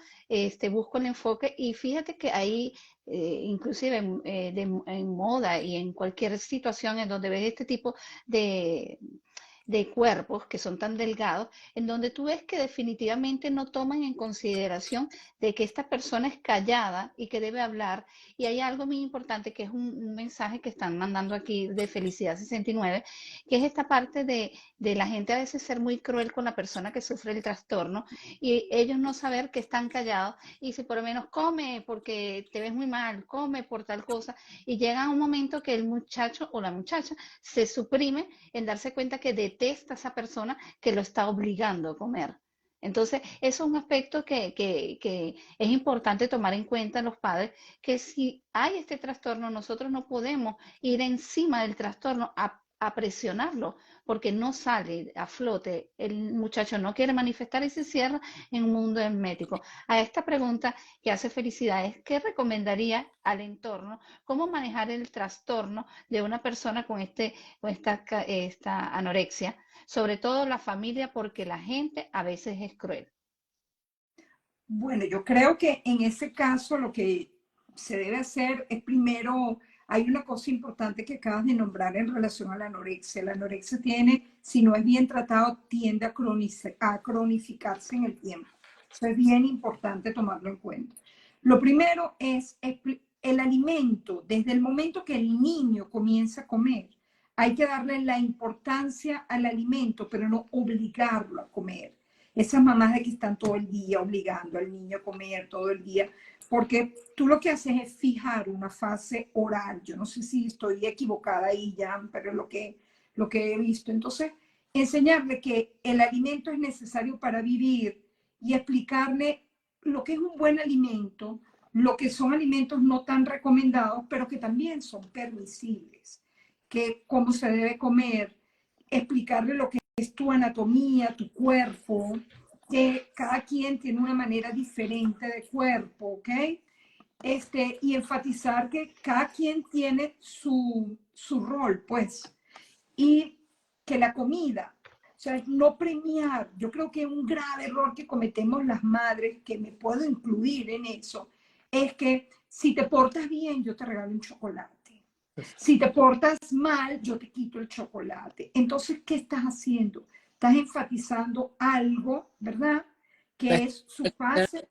busco el enfoque y fíjate que ahí inclusive en moda y en cualquier situación en donde ves este tipo de, de cuerpos que son tan delgados, en donde tú ves que definitivamente no toman en consideración de que esta persona es callada y que debe hablar. Y hay algo muy importante que es un mensaje que están mandando aquí de Felicidad 69, que es esta parte de la gente a veces ser muy cruel con la persona que sufre el trastorno y ellos no saber que están callados y si por lo menos come porque te ves muy mal, come por tal cosa y llega un momento que el muchacho o la muchacha se suprime en darse cuenta que detesta a esa persona que lo está obligando a comer. Entonces, eso es un aspecto que es importante tomar en cuenta los padres, que si hay este trastorno, nosotros no podemos ir encima del trastorno a presionarlo, porque no sale a flote, el muchacho no quiere manifestar y se cierra en un mundo hermético. A esta pregunta que hace Felicidades, ¿qué recomendaría al entorno? ¿Cómo manejar el trastorno de una persona con esta anorexia? Sobre todo la familia, porque la gente a veces es cruel. Bueno, yo creo que en ese caso lo que se debe hacer es primero, hay una cosa importante que acabas de nombrar en relación a la anorexia. La anorexia tiene, si no es bien tratado, tiende a cronificarse en el tiempo. Eso es bien importante tomarlo en cuenta. Lo primero es el alimento. Desde el momento que el niño comienza a comer, hay que darle la importancia al alimento, pero no obligarlo a comer. Esas mamás de que están todo el día obligando al niño a comer todo el día, porque tú lo que haces es fijar una fase oral. Yo no sé si estoy equivocada ahí, ya, pero es lo que he visto. Entonces, enseñarle que el alimento es necesario para vivir y explicarle lo que es un buen alimento, lo que son alimentos no tan recomendados, pero que también son permisibles, que cómo se debe comer, explicarle lo que es tu anatomía, tu cuerpo, que cada quien tiene una manera diferente de cuerpo, ¿ok? Y enfatizar que cada quien tiene su rol, pues, y que la comida, o sea, no premiar, yo creo que un grave error que cometemos las madres, que me puedo incluir en eso, es que si te portas bien, yo te regalo un chocolate. Si te portas mal, yo te quito el chocolate. Entonces, ¿qué estás haciendo? Estás enfatizando algo, ¿verdad? Que es su fase.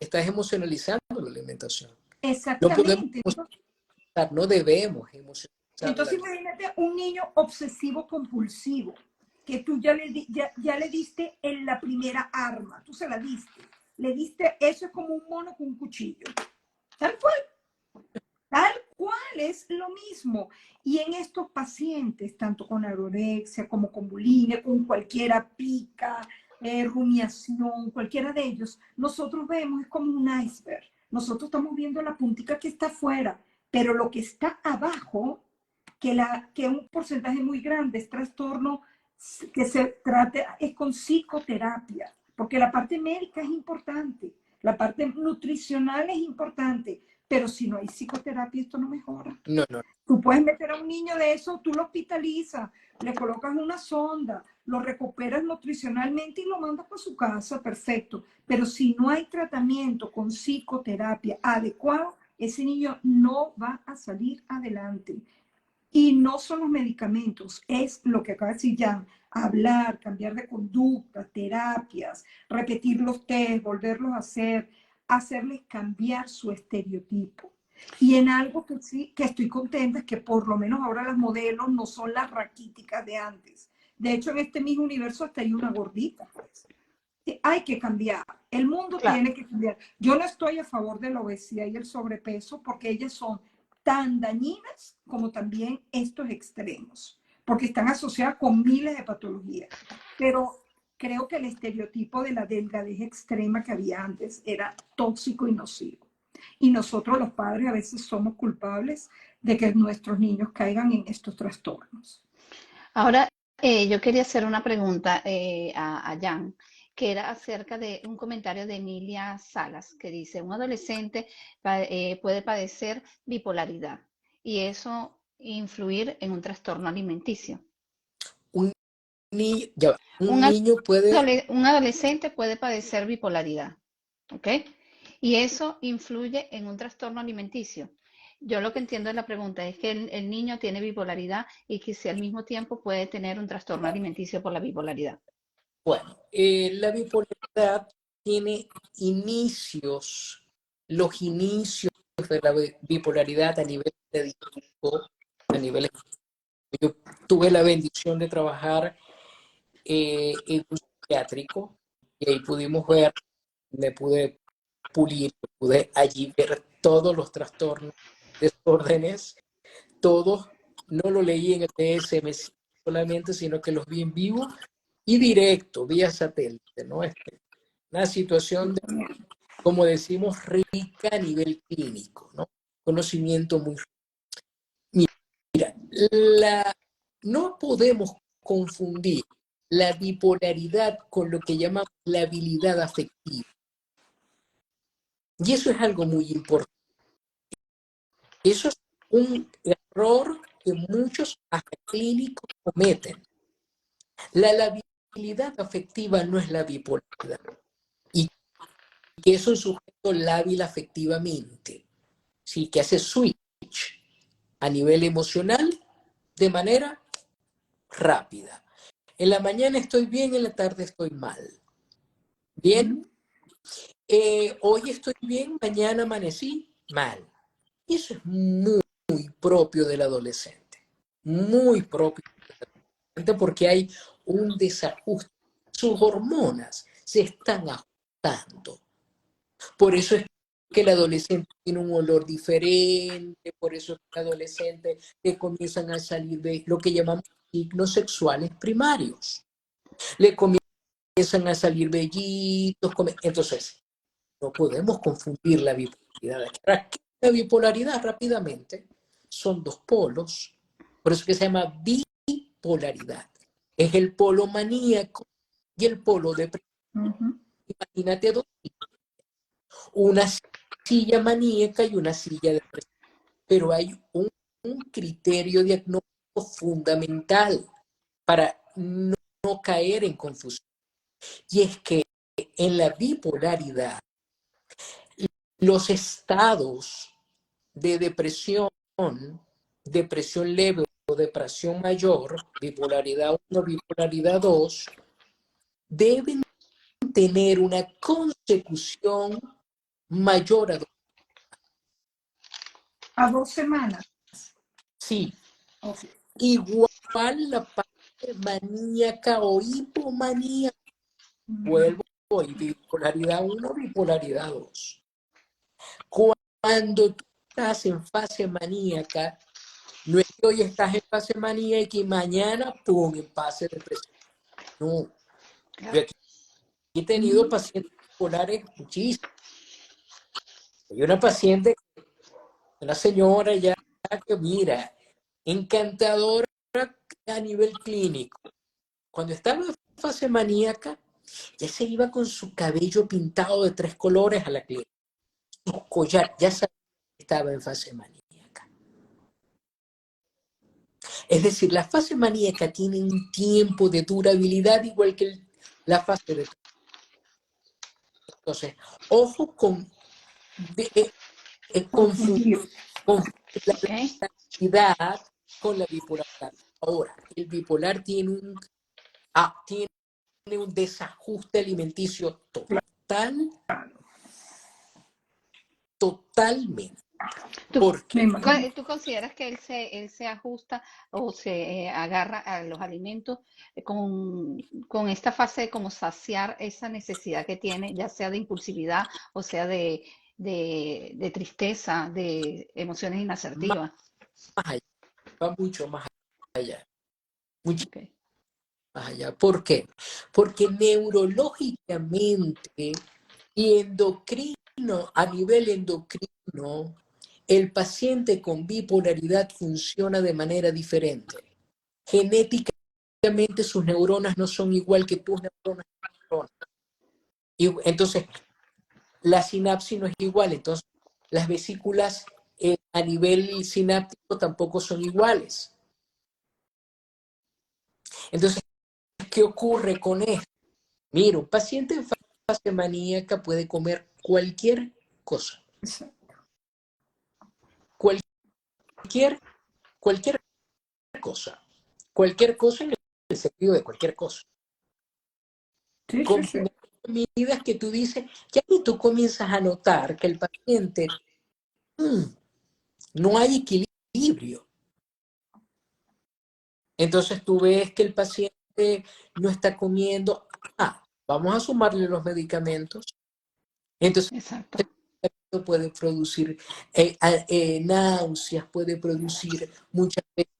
estás emocionalizando la alimentación. No podemos Exactamente. emocionalizar, no debemos emocionalizar la Entonces, alimentación. imagínate un niño obsesivo compulsivo, que tú ya le diste en la primera arma, tú se la diste. Le diste, eso es como un mono con un cuchillo. Tal cual. Tal cual es lo mismo. Y en estos pacientes, tanto con anorexia como con bulimia, con cualquiera pica, rumiación, cualquiera de ellos, nosotros vemos es como un iceberg. Nosotros estamos viendo la puntica que está afuera, pero lo que está abajo, que un porcentaje muy grande es trastorno que se trata, es con psicoterapia, porque la parte médica es importante, la parte nutricional es importante, pero si no hay psicoterapia, esto no mejora. No, no. Tú puedes meter a un niño de eso, tú lo hospitalizas, le colocas una sonda, lo recuperas nutricionalmente y lo mandas para su casa, perfecto. Pero si no hay tratamiento con psicoterapia adecuado, ese niño no va a salir adelante. Y no son los medicamentos, es lo que acaba de decir Jan, hablar, cambiar de conducta, terapias, repetir los test, volverlos a hacer, hacerles cambiar su estereotipo. Y en algo que sí, que estoy contenta es que por lo menos ahora las modelos no son las raquíticas de antes. De hecho, en este mismo universo hasta hay una gordita, pues. hay que cambiar. El mundo Claro. tiene que cambiar. Yo no estoy a favor de la obesidad y el sobrepeso porque ellas son tan dañinas como también estos extremos, porque están asociadas con miles de patologías. Pero creo que el estereotipo de la delgadez extrema que había antes era tóxico y nocivo. Y nosotros los padres a veces somos culpables de que nuestros niños caigan en estos trastornos. Ahora, yo quería hacer una pregunta a Jan, que era acerca de un comentario de Emilia Salas, que dice, un adolescente puede padecer bipolaridad y eso influir en un trastorno alimenticio. Un niño, ya va, un Un, niño puede, un adolescente puede padecer bipolaridad, ¿ok? Y eso influye en un trastorno alimenticio. Yo lo que entiendo de la pregunta es que el niño tiene bipolaridad y que si al mismo tiempo puede tener un trastorno alimenticio por la bipolaridad. bueno, la bipolaridad tiene inicios, los inicios de la bipolaridad a nivel médico, a nivel. Yo tuve la bendición de trabajar en un psiquiátrico y ahí pudimos ver, me pude pulir, pude allí ver todos los trastornos, desórdenes, todos, no lo leí en el DSM solamente, sino que los vi en vivo y directo, vía satélite, ¿no? Una situación, como decimos, rica a nivel clínico, ¿no? Conocimiento muy. Mira, no podemos confundir la bipolaridad con lo que llamamos la habilidad afectiva. Y eso es algo muy importante. Eso es un error que muchos hasta clínicos cometen. La labilidad afectiva no es la bipolaridad. Y que es un sujeto lábil afectivamente, ¿sí? Que hace switch a nivel emocional de manera rápida. En la mañana estoy bien, en la tarde estoy mal. Bien, hoy estoy bien, mañana amanecí mal. Y eso es muy propio del adolescente, muy propio del adolescente porque hay un desajuste. Sus hormonas se están ajustando. Por eso es que el adolescente tiene un olor diferente, por eso es que el adolescente le comienzan a salir de lo que llamamos signos sexuales primarios. Le comienzan a salir vellitos. Entonces, no podemos confundir la bipolaridad. La bipolaridad rápidamente son dos polos, por eso que se llama bipolaridad. Es el polo maníaco y el polo depresivo. Imagínate dos, una silla maníaca y una silla depresiva. Pero hay un criterio diagnóstico fundamental para no caer en confusión. Y es que en la bipolaridad, los estados de depresión, depresión leve o depresión mayor, bipolaridad 1, bipolaridad 2, deben tener una consecución mayor a 2. A 2 semanas. Sí, Okay. igual la parte maníaca o hipomanía, vuelvo, y bipolaridad 1, bipolaridad 2. Cuando tú estás en fase maníaca, no es que hoy estás en fase maníaca y mañana, pum, en fase depresiva. No, yo aquí he tenido pacientes bipolares muchísimos. Hay una paciente, una señora ya que mira, encantadora a nivel clínico. Cuando estaba en fase maníaca, ya se iba con su cabello pintado de 3 colores a la clínica. Su collar, ya sabía que estaba en fase maníaca. Es decir, la fase maníaca tiene un tiempo de durabilidad igual que la fase de. Entonces, ojo con confundir la ¿Ok? bipolaridad con la bipolaridad. Ahora, el bipolar tiene un desajuste alimenticio totalmente. ¿Tú, me Porque imagino. tú consideras que él se ajusta o se agarra a los alimentos con esta fase de como saciar esa necesidad que tiene, ya sea de impulsividad o sea de tristeza, de emociones más inasertivas? allá, va mucho más allá, mucho Okay. más allá. ¿Por qué? Porque neurológicamente y endocrino, a nivel endocrino, el paciente con bipolaridad funciona de manera diferente. Genéticamente sus neuronas no son igual que tus neuronas. Y entonces la sinapsis no es igual, entonces las vesículas a nivel sináptico tampoco son iguales. Entonces, ¿qué ocurre con esto? Mira, un paciente en fase maníaca puede comer cualquier cosa, cualquier, cualquier cosa en el sentido de cualquier cosa. Sí, sí, sí. Combinar comidas que tú dices, que ahí tú comienzas a notar que el paciente, mmm, no hay equilibrio. Entonces tú ves que el paciente no está comiendo, vamos a sumarle los medicamentos. Entonces Exacto. puede producir náuseas, puede producir muchas veces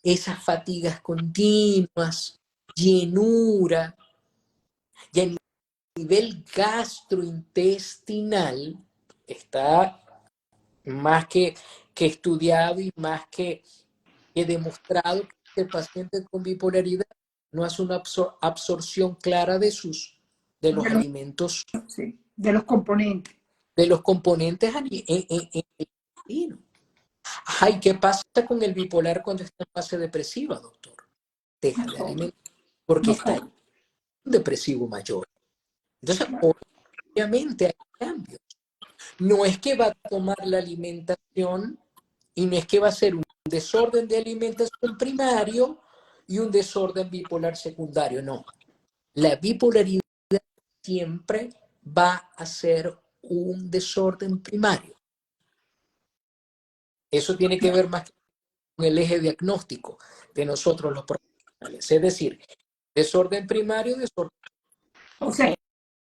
esas fatigas continuas, llenura, y a nivel gastrointestinal está más que estudiado y más que demostrado que el paciente con bipolaridad no hace una absorción clara de los De los, alimentos, sí, de los componentes. de los componentes en el intestino. Ay, ¿qué pasa con el bipolar cuando está en fase depresiva, doctor? Deja de No, alimentar porque no está en come. un depresivo mayor. Entonces, Claro. obviamente hay cambios. No es que va a tomar la alimentación y no es que va a ser un desorden de alimentación primario y un desorden bipolar secundario, no. La bipolaridad siempre va a ser un desorden primario. Eso tiene que ver más con el eje diagnóstico de nosotros los profesionales. Es decir, desorden primario, desorden O sea,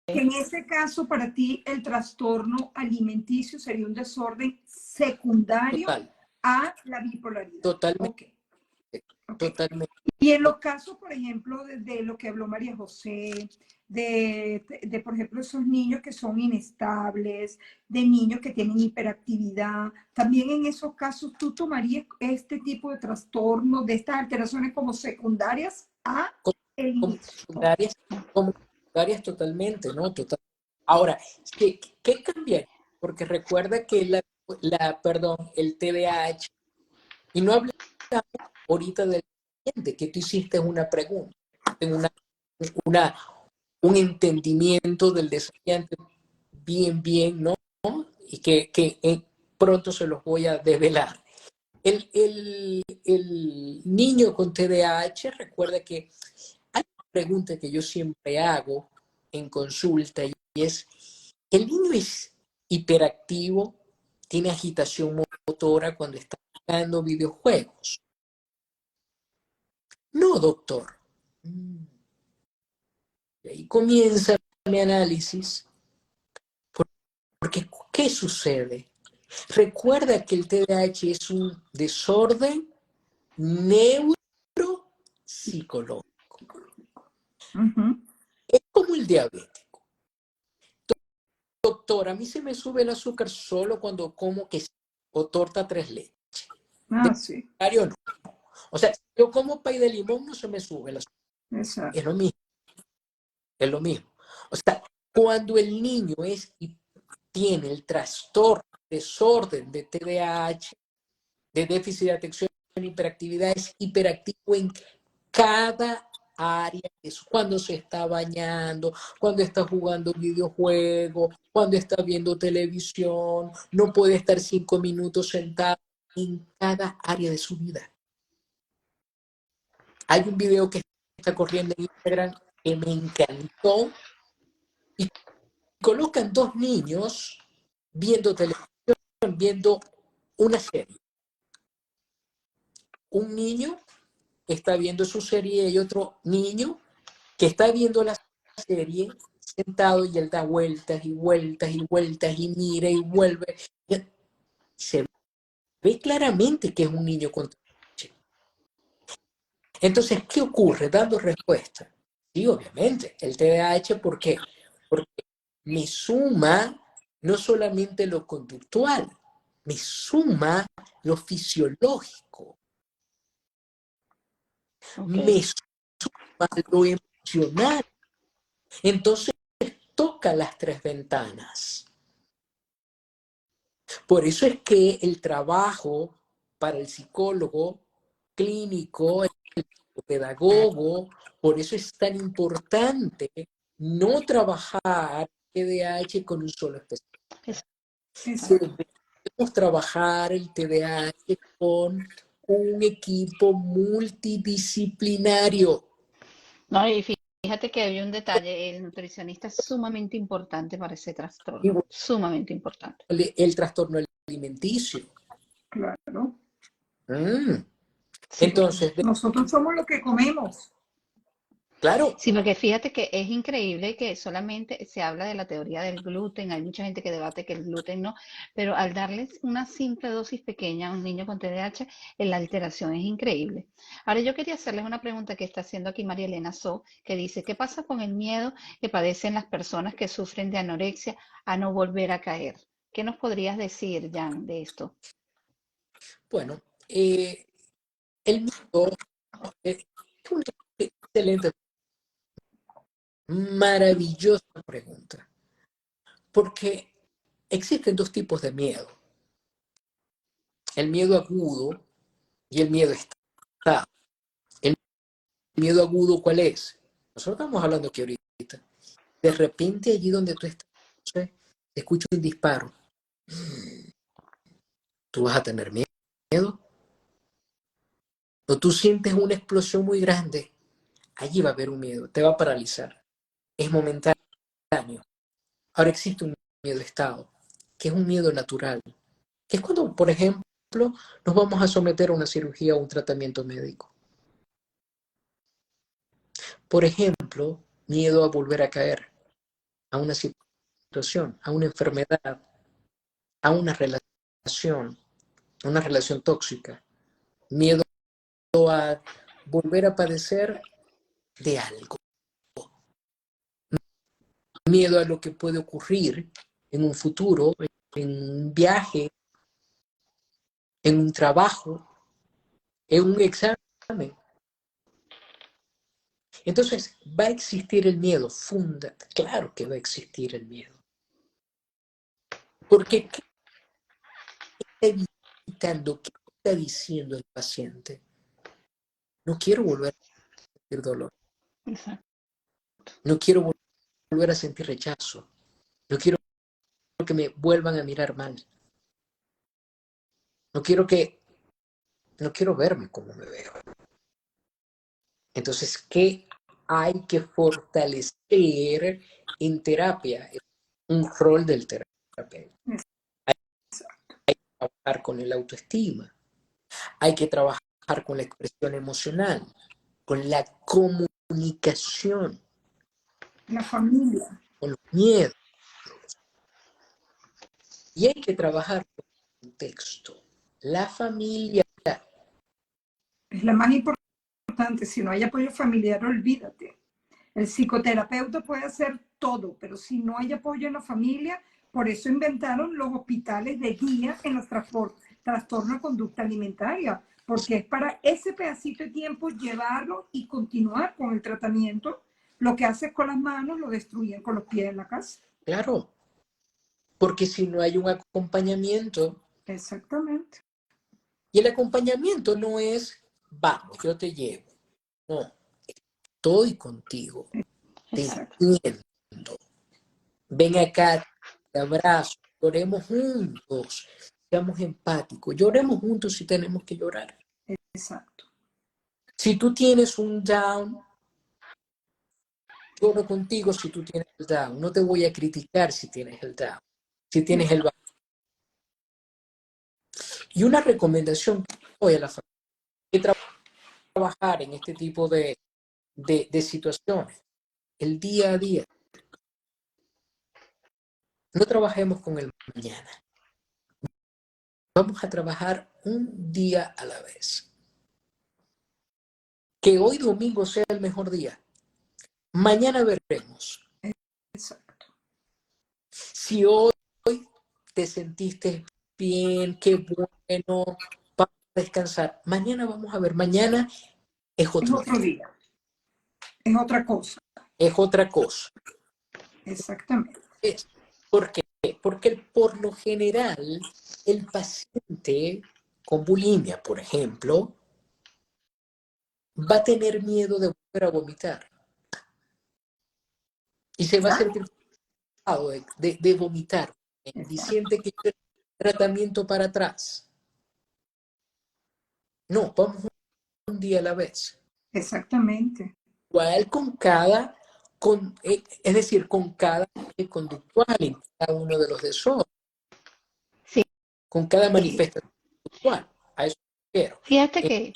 que en ese caso para ti el trastorno alimenticio sería un desorden secundario total, a la bipolaridad. totalmente, Ok, ok. totalmente. Y en los casos, por ejemplo, de lo que habló María José, por ejemplo, esos niños que son inestables, de niños que tienen hiperactividad, también en esos casos tú tomarías este tipo de trastorno, de estas alteraciones como secundarias a el Como inicio. Ok. secundarias, como secundarias totalmente, ¿no? Total. Ahora, ¿qué cambiaría? Porque recuerda que perdón, el TDAH, y no hablamos ahorita del paciente, que tú hiciste una pregunta, una, un entendimiento del desafiante bien, ¿no? Y que pronto se los voy a develar. El niño con TDAH, recuerda que hay una pregunta que yo siempre hago en consulta y es, ¿el niño es hiperactivo? ¿Tiene agitación motora cuando está jugando videojuegos? No, doctor. Y ahí comienza mi análisis, porque ¿qué sucede? Recuerda que el TDAH es un desorden neuropsicológico. Ujú. Es como el diabetes. Doctor, a mí se me sube el azúcar solo cuando como queso o torta tres leches. De Ah, sí, contrario, no. O sea, si yo como pay de limón, no se me sube el azúcar. Es exacto. lo mismo, es lo mismo. O sea, cuando el niño tiene el trastorno, desorden de TDAH, de déficit de atención y hiperactividad, es hiperactivo en cada área, es cuando se está bañando, cuando está jugando videojuegos, cuando está viendo televisión, no puede estar 5 minutos sentado en cada área de su vida. Hay un video que está corriendo en Instagram que me encantó y colocan dos niños viendo televisión, viendo una serie. Un niño está viendo su serie y otro niño que está viendo la serie sentado y él da vueltas y vueltas y vueltas y mira y vuelve. Se ve claramente que es un niño con TDAH. Entonces, ¿qué ocurre? Dando respuesta. Sí, obviamente, el TDAH, ¿por qué? Porque me suma no solamente lo conductual, me suma lo fisiológico, me suma lo emocional. Entonces, toca las tres ventanas. Por eso es que el trabajo para el psicólogo clínico, el pedagogo, por eso es tan importante no trabajar TDAH con un solo especialista. Debemos trabajar el TDAH con un equipo multidisciplinario. No, y fíjate que hay un detalle, el nutricionista es sumamente importante para ese trastorno, Igual sumamente importante. el trastorno alimenticio. Claro. Sí, Entonces, Nosotros somos lo que comemos. claro, sí, porque fíjate que es increíble que solamente se habla de la teoría del gluten, hay mucha gente que debate que el gluten no, pero al darles una simple dosis pequeña a un niño con TDAH, la alteración es increíble. Ahora yo quería hacerles una pregunta que está haciendo aquí María Elena So, que dice, ¿qué pasa con el miedo que padecen las personas que sufren de anorexia a no volver a caer? ¿Qué nos podrías decir, Jan, de esto? bueno, el miedo es una excelente, maravillosa pregunta, porque existen dos tipos de miedo, el miedo agudo y el miedo estado. ¿El miedo agudo cuál es? Nosotros estamos hablando aquí ahorita. De repente allí donde tú estás, no sé, te escucho un disparo. ¿Tú vas a tener miedo? O tú sientes una explosión muy grande, allí va a haber un miedo, te va a paralizar. Es momentáneo. Ahora existe un miedo estado, que es un miedo natural, que es cuando, por ejemplo, nos vamos a someter a una cirugía o un tratamiento médico. Por ejemplo, miedo a volver a caer, a una situación, a una enfermedad, a una relación tóxica. Miedo a volver a padecer de algo. Miedo a lo que puede ocurrir en un futuro, en un viaje, en un trabajo, en un examen. Entonces, va a existir el miedo, claro que va a existir el miedo. Porque ¿qué está evitando? ¿Qué está diciendo el paciente? No quiero volver a sentir dolor, Exacto. no quiero volver a sentir rechazo, no quiero que me vuelvan a mirar mal, no quiero no quiero verme como me veo. Entonces, ¿qué hay que fortalecer en terapia? Es un rol del terapeuta. Hay que trabajar con el autoestima, hay que trabajar con la expresión emocional, con la comunicación, La familia. con los miedos. Y hay que trabajar con el contexto. La familia, Es la más importante. Si no hay apoyo familiar, olvídate. El psicoterapeuta puede hacer todo, pero si no hay apoyo en la familia, por eso inventaron los hospitales de día en los trastornos de conducta alimentaria, porque es para ese pedacito de tiempo llevarlo y continuar con el tratamiento. Lo que haces con las manos lo destruyen con los pies en la casa. claro, porque si no hay un acompañamiento, Exactamente. y el acompañamiento no es, vamos, yo te llevo, no, estoy contigo, te Exacto. entiendo, ven acá, te abrazo, lloremos juntos, seamos empáticos, lloremos juntos si tenemos que llorar. Exacto. Si tú tienes un down, lloro contigo si tú tienes el down, no te voy a criticar si tienes el down, si tienes el bajo. Y una recomendación que doy a la familia que trabajar en este tipo de situaciones, el día a día. No trabajemos con el mañana. Vamos a trabajar un día a la vez. Que hoy domingo sea el mejor día. Mañana veremos. Exacto. Si hoy te sentiste bien, qué bueno, vamos a descansar. Mañana vamos a ver. Mañana es Es otro otro día. día, es otra cosa. Es otra cosa. Exactamente. ¿Por qué? Porque por lo general el paciente con bulimia, por ejemplo, va a tener miedo de volver a vomitar y se va a sentir frustrado de vomitar y siente que el tratamiento para atrás. No, vamos un día a la vez. Exactamente. Igual es decir, con cada conductual en cada uno de los desórdenes, Sí. con cada manifestación conductual. A eso me refiero. Fíjate que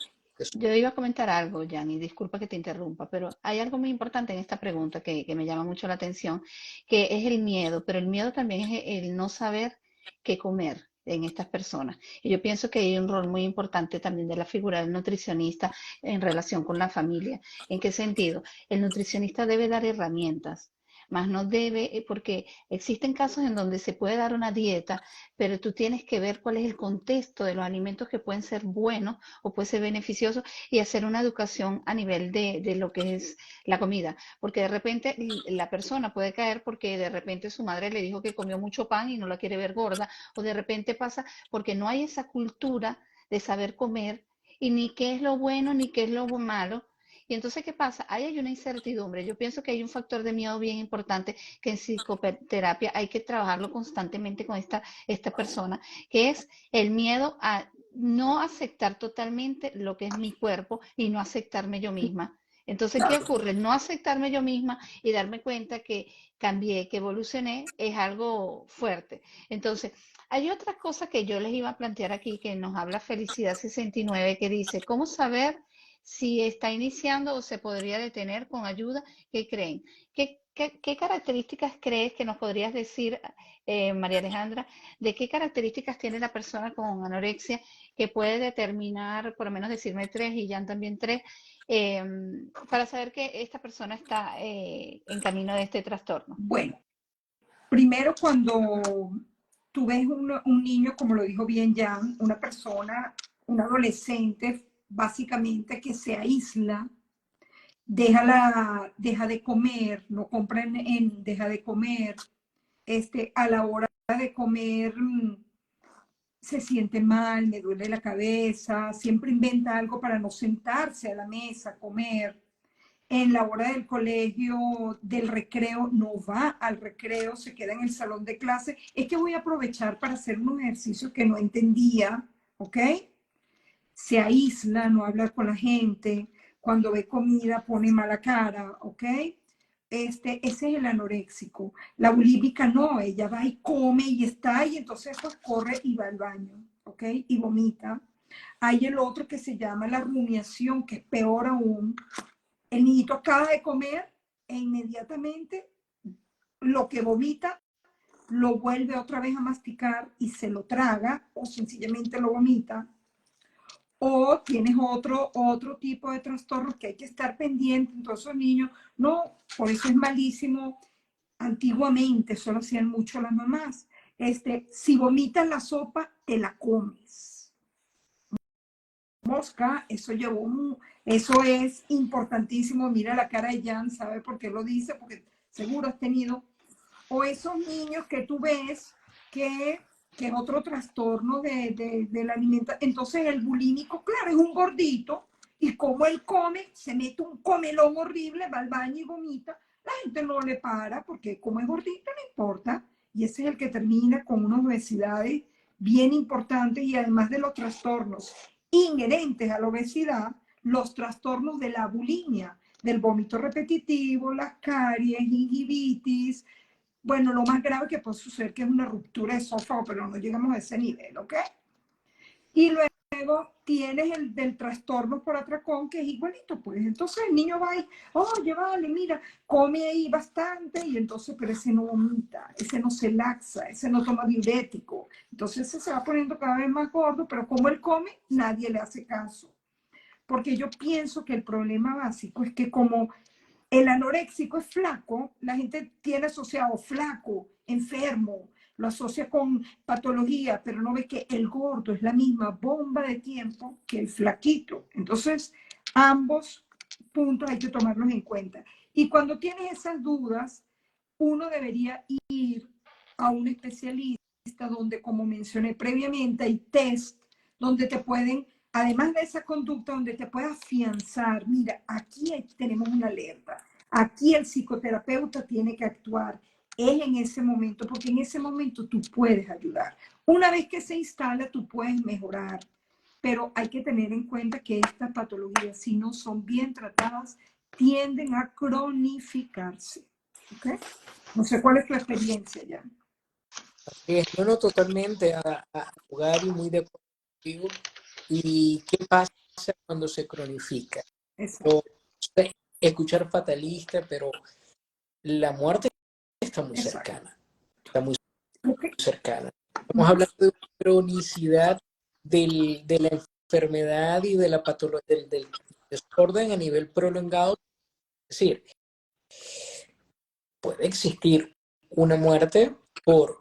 yo iba a comentar algo, Jan, y disculpa que te interrumpa, pero hay algo muy importante en esta pregunta que me llama mucho la atención, que es el miedo, pero el miedo también es el no saber qué comer en estas personas. Y yo pienso que hay un rol muy importante también de la figura del nutricionista en relación con la familia. ¿En qué sentido? El nutricionista debe dar herramientas, más no debe, porque existen casos en donde se puede dar una dieta, pero tú tienes que ver cuál es el contexto de los alimentos que pueden ser buenos o puede ser beneficioso y hacer una educación a nivel de lo que es la comida. Porque de repente la persona puede caer porque de repente su madre le dijo que comió mucho pan y no la quiere ver gorda, o de repente pasa porque no hay esa cultura de saber comer y ni qué es lo bueno ni qué es lo malo. Y entonces, ¿qué pasa? Ahí hay una incertidumbre. Yo pienso que hay un factor de miedo bien importante que en psicoterapia hay que trabajarlo constantemente con esta persona, que es el miedo a no aceptar totalmente lo que es mi cuerpo y no aceptarme yo misma. Entonces, ¿qué ocurre? No aceptarme yo misma y darme cuenta que cambié, que evolucioné, es algo fuerte. Entonces, hay otra cosa que yo les iba a plantear aquí, que nos habla Felicidad 69, que dice, ¿cómo saber si está iniciando o se podría detener con ayuda? ¿Qué creen? ¿Qué características crees que nos podrías decir, María Alejandra, de qué características tiene la persona con anorexia que puede determinar, por lo menos decirme tres y Jan también tres, eh, para saber que esta persona está en camino de este trastorno? Bueno, primero cuando tú ves un niño, como lo dijo bien Jan, una persona, un adolescente, básicamente que se aísla, deja de comer, no compra deja de comer, a la hora de comer se siente mal, me duele la cabeza, siempre inventa algo para no sentarse a la mesa, comer. En la hora del colegio, del recreo, no va al recreo, se queda en el salón de clase. Es que voy a aprovechar para hacer unos ejercicios que no entendía, ¿ok? Se aísla, no habla con la gente, cuando ve comida pone mala cara, ¿ok? Ese es el anoréxico. La bulímica no, ella va y come y está, y entonces pues corre y va al baño, ¿ok? Y vomita. Hay el otro que se llama la rumiación, que es peor aún. El niñito acaba de comer e inmediatamente lo que vomita lo vuelve otra vez a masticar y se lo traga o sencillamente lo vomita. O tienes otro tipo de trastornos que hay que estar pendiente. Entonces los niños, no, por eso es malísimo. Antiguamente solo hacían mucho las mamás. Si vomitas la sopa, te la comes. Mosca, eso es importantísimo. Mira la cara de Jan, ¿sabe por qué lo dice? Porque seguro has tenido. O esos niños que tú ves que es otro trastorno de la alimentación. Entonces el bulímico, claro, es un gordito y como él come, se mete un comelón horrible, va al baño y vomita. La gente no le para porque como es gordito no importa. Y ese es el que termina con unas obesidades bien importantes y además de los trastornos inherentes a la obesidad, los trastornos de la bulimia, del vómito repetitivo, las caries, gingivitis. Bueno, lo más grave que puede suceder que es una ruptura de esófago, pero no llegamos a ese nivel, ¿ok? Y luego tienes el del trastorno por atracón, que es igualito, pues. Entonces el niño va y, oye, vale, mira, come ahí bastante, y entonces, pero ese no vomita, ese no se laxa, ese no toma diurético. Entonces ese se va poniendo cada vez más gordo, pero como él come, nadie le hace caso. Porque yo pienso que el problema básico es que como el anoréxico es flaco, la gente tiene asociado flaco, enfermo, lo asocia con patología, pero no ve que el gordo es la misma bomba de tiempo que el flaquito. Entonces, ambos puntos hay que tomarlos en cuenta. Y cuando tienes esas dudas, uno debería ir a un especialista donde, como mencioné previamente, hay test donde te pueden, además de esa conducta, donde te puede afianzar, mira, aquí tenemos una alerta, aquí el psicoterapeuta tiene que actuar, es en ese momento, porque en ese momento tú puedes ayudar. Una vez que se instala, tú puedes mejorar, pero hay que tener en cuenta que estas patologías, si no son bien tratadas, tienden a cronificarse. ¿Okay? No sé cuál es tu experiencia ya. No, no, totalmente a jugar y muy de acuerdo contigo. ¿Y qué pasa cuando se cronifica? Exacto. Yo escuchar fatalista, pero la muerte está muy Exacto. cercana. Está muy Okay. cercana. Estamos hablando de una cronicidad de la enfermedad y de la patología, del desorden a nivel prolongado. Es decir, puede existir una muerte por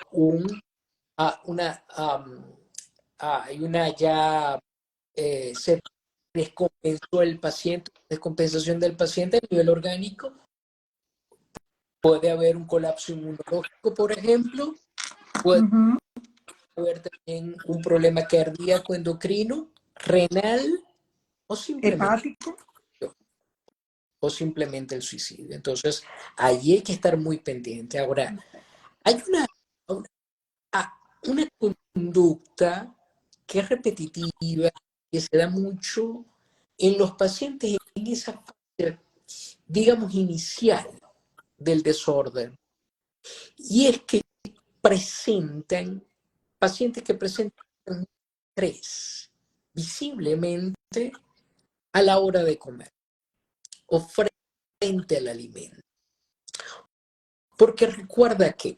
hay una ya se descompensó el paciente, descompensación del paciente a nivel orgánico. Puede haber un colapso inmunológico, por ejemplo. Puede haber también un problema cardíaco, endocrino, renal o simplemente, Hepático. el suicidio. Entonces, ahí hay que estar muy pendiente. Ahora, hay una conducta que es repetitiva, que se da mucho en los pacientes en esa fase, digamos, inicial del desorden. Y es que pacientes que presentan estrés visiblemente a la hora de comer o frente al alimento. Porque recuerda que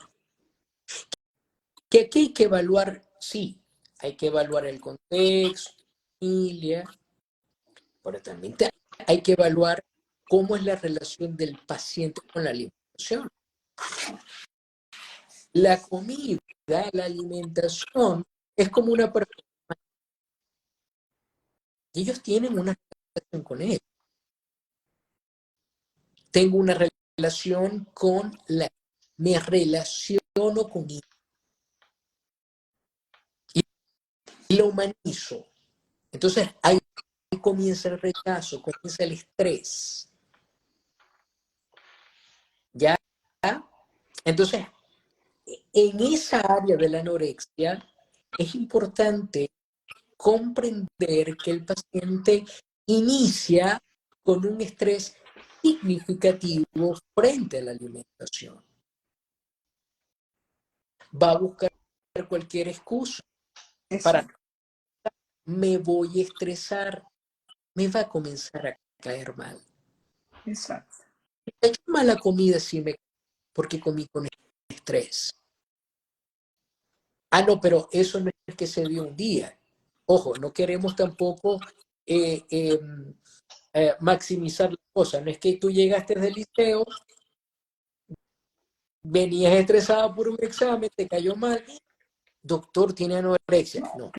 aquí hay que evaluar, sí, hay que evaluar el contexto, familia, pero también hay que evaluar cómo es la relación del paciente con la alimentación. La comida, la alimentación, es como una persona. Ellos tienen una relación con él. Tengo una relación me relaciono con él y lo humanizo. Entonces ahí comienza el rechazo, comienza el estrés. ¿Ya? Entonces, en esa área de la anorexia es importante comprender que el paciente inicia con un estrés significativo frente a la alimentación. Va a buscar cualquier excusa para me voy a estresar, me va a comenzar a caer mal. Exacto. Me cayó mal la comida porque comí con estrés. No, pero eso no es que se dio un día. Ojo, no queremos tampoco maximizar la cosa. No es que tú llegaste del liceo, venías estresado por un examen, te cayó mal, doctor, tiene anorexia. No,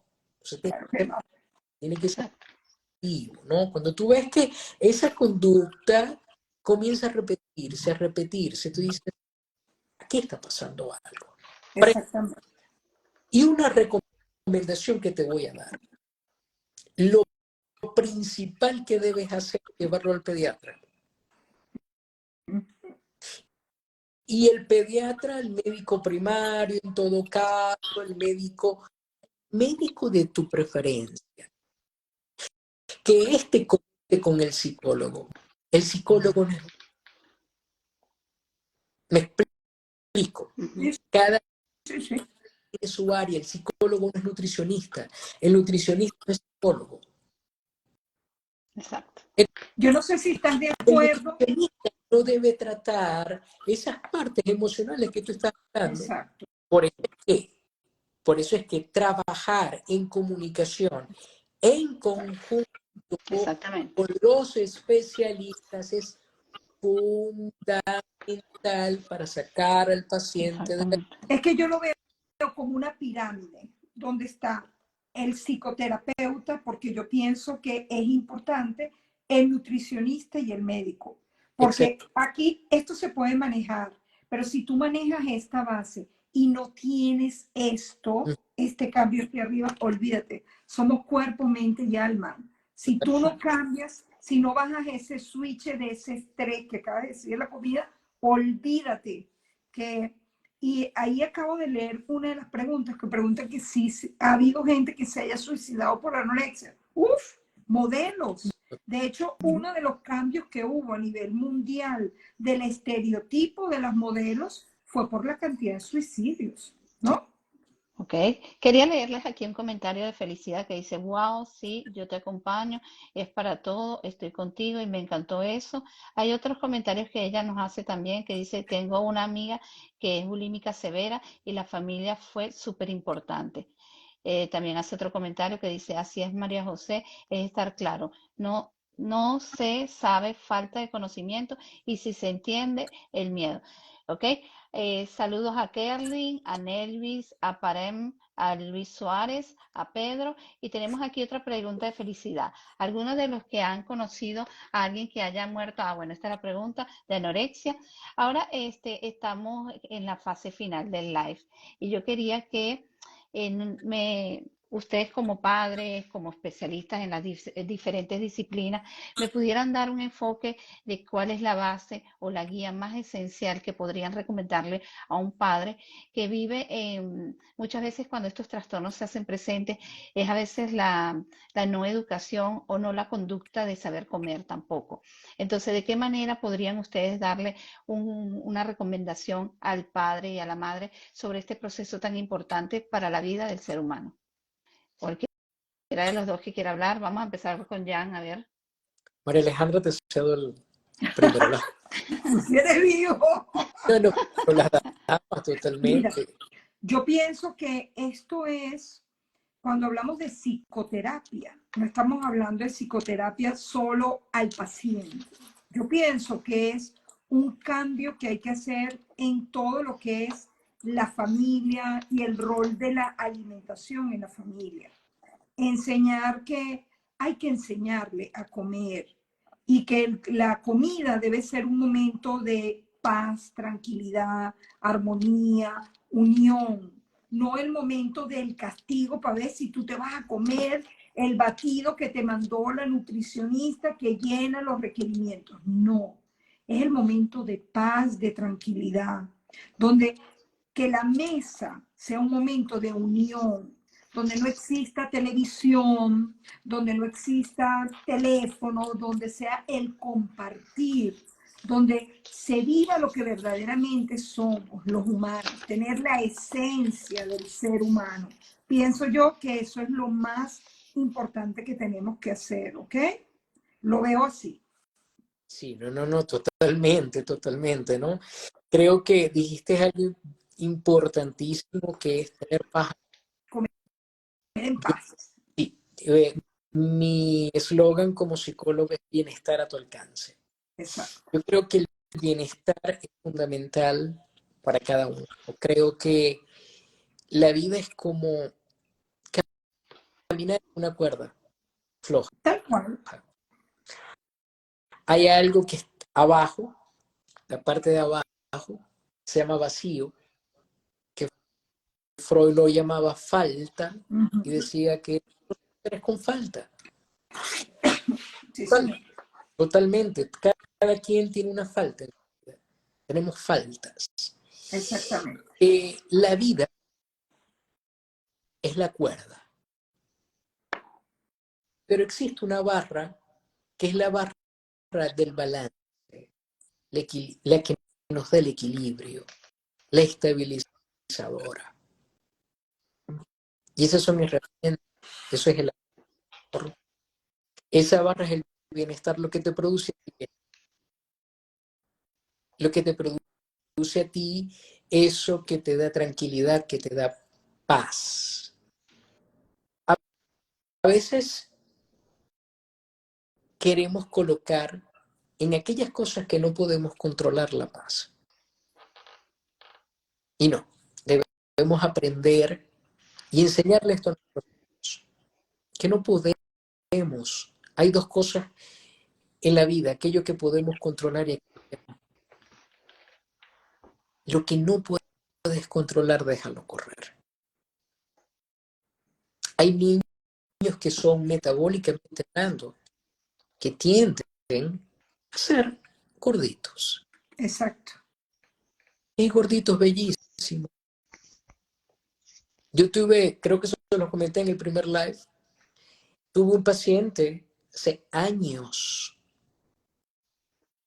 tiene que ser activo, ¿no? Cuando tú ves que esa conducta comienza a repetirse, tú dices, aquí está pasando algo. Exactamente. Y una recomendación que te voy a dar. Lo principal que debes hacer es llevarlo al pediatra. Y el pediatra, el médico primario, en todo caso, el médico de tu preferencia, que conecte con el psicólogo. El psicólogo no es... Me explico. Sí, Cada sí. tiene su área, el psicólogo no es nutricionista, el nutricionista no es psicólogo. Exacto. Yo no sé si estás de El acuerdo. nutricionista no debe tratar esas partes emocionales que tú estás hablando. Exacto. Por eso es que trabajar en comunicación en conjunto Exactamente. con los especialistas es fundamental para sacar al paciente de la... Exactamente. Es que yo lo veo como una pirámide, donde está el psicoterapeuta, porque yo pienso que es importante el nutricionista y el médico, porque Exacto. aquí esto se puede manejar, pero si tú manejas esta base y no tienes esto, este cambio aquí arriba, olvídate, somos cuerpo, mente y alma. Si tú no cambias, si no bajas ese switch de ese estrés que acaba de decir la comida, olvídate que... Y ahí acabo de leer una de las preguntas que pregunta que si ha habido gente que se haya suicidado por anorexia. Uf, modelos. De hecho, uno de los cambios que hubo a nivel mundial del estereotipo de las modelos fue por la cantidad de suicidios, ¿no? Ok, quería leerles aquí un comentario de Felicidad que dice, wow, sí, yo te acompaño, es para todo, estoy contigo y me encantó eso. Hay otros comentarios que ella nos hace también que dice, tengo una amiga que es bulímica severa y la familia fue súper importante. También hace otro comentario que dice, así es María José, es estar claro, no se sabe, falta de conocimiento y si se entiende, el miedo. ¿Ok? Saludos a Kerlin, a Nelvis, a Parem, a Luis Suárez, a Pedro. Y tenemos aquí otra pregunta de Felicidad. ¿Algunos de los que han conocido a alguien que haya muerto? Ah, bueno, esta es la pregunta de anorexia. Ahora estamos en la fase final del live y yo quería que ustedes como padres, como especialistas en las diferentes disciplinas, me pudieran dar un enfoque de cuál es la base o la guía más esencial que podrían recomendarle a un padre que vive muchas veces cuando estos trastornos se hacen presentes, es a veces la no educación o no la conducta de saber comer tampoco. Entonces, ¿de qué manera podrían ustedes darle una recomendación al padre y a la madre sobre este proceso tan importante para la vida del ser humano? Cualquiera de los dos que quiera hablar, vamos a empezar con Jan, a ver. María Alejandra, te cedo el primero. Si eres vivo. No, pero las damas Mira, totalmente. yo pienso que esto es, cuando hablamos de psicoterapia, no estamos hablando de psicoterapia solo al paciente. Yo pienso que es un cambio que hay que hacer en todo lo que es la familia y el rol de la alimentación en la familia. Enseñar que hay que enseñarle a comer y que la comida debe ser un momento de paz, tranquilidad, armonía, unión, no el momento del castigo para ver si tú te vas a comer el batido que te mandó la nutricionista que llena los requerimientos. No, es el momento de paz, de tranquilidad, donde que la mesa sea un momento de unión, donde no exista televisión, donde no exista teléfono, donde sea el compartir, donde se viva lo que verdaderamente somos los humanos, tener la esencia del ser humano. Pienso yo que eso es lo más importante que tenemos que hacer, ¿ok? Lo veo así. Sí, no, totalmente, ¿no? Creo que dijiste algo importantísimo que es tener paz. Comer en paz. Sí, mi eslogan como psicólogo es bienestar a tu alcance. Exacto. Yo creo que el bienestar es fundamental para cada uno. Creo que la vida es como caminar en una cuerda floja. Tal cual. Hay algo que está abajo, la parte de abajo, se llama vacío, que Freud lo llamaba falta y decía que eres con falta. Sí, señor. Totalmente. Cada quien tiene una falta. Tenemos faltas. Exactamente. La vida es la cuerda. Pero existe una barra que es la barra del balance, la que nos da el equilibrio, la estabilizadora. Y esas son mis herramientas. Eso es el amor. Esa barra es el bienestar, lo que te produce a ti. Lo que te produce a ti, eso que te da tranquilidad, que te da paz. A veces queremos colocar en aquellas cosas que no podemos controlar la paz. Y no, debemos aprender y enseñarle esto a nuestros hijos, que no podemos. Hay dos cosas en la vida, aquello que podemos controlar y lo que no puedes controlar, déjalo correr. Hay niños que son metabólicamente hablando, que tienden a ser gorditos. Exacto. Hay gorditos bellísimos. Yo tuve, creo que eso lo comenté en el primer live, tuve un paciente hace años,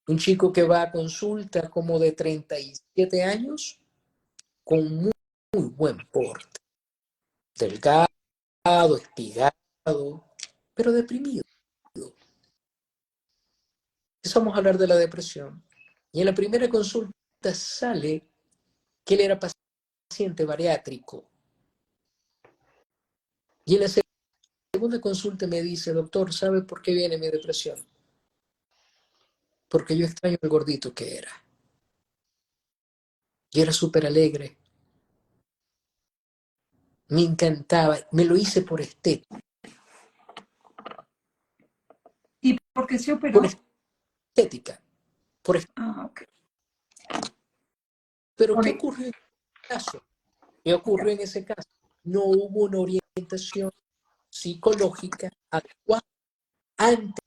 un chico que va a consulta como de 37 años, con muy, muy buen porte, delgado, espigado, pero deprimido. Empezamos a hablar de la depresión y en la primera consulta sale que él era paciente bariátrico. Y en la segunda consulta me dice, doctor, ¿sabe por qué viene mi depresión? Porque yo extraño el gordito que era. Yo era súper alegre, me encantaba, me lo hice por estética. ¿Y por qué se Por operó? estética. Por estética. Ah, ok. Pero Por, ¿qué e- ocurrió en ese caso? ¿Qué ocurrió en ese caso? No hubo una orientación psicológica adecuada antes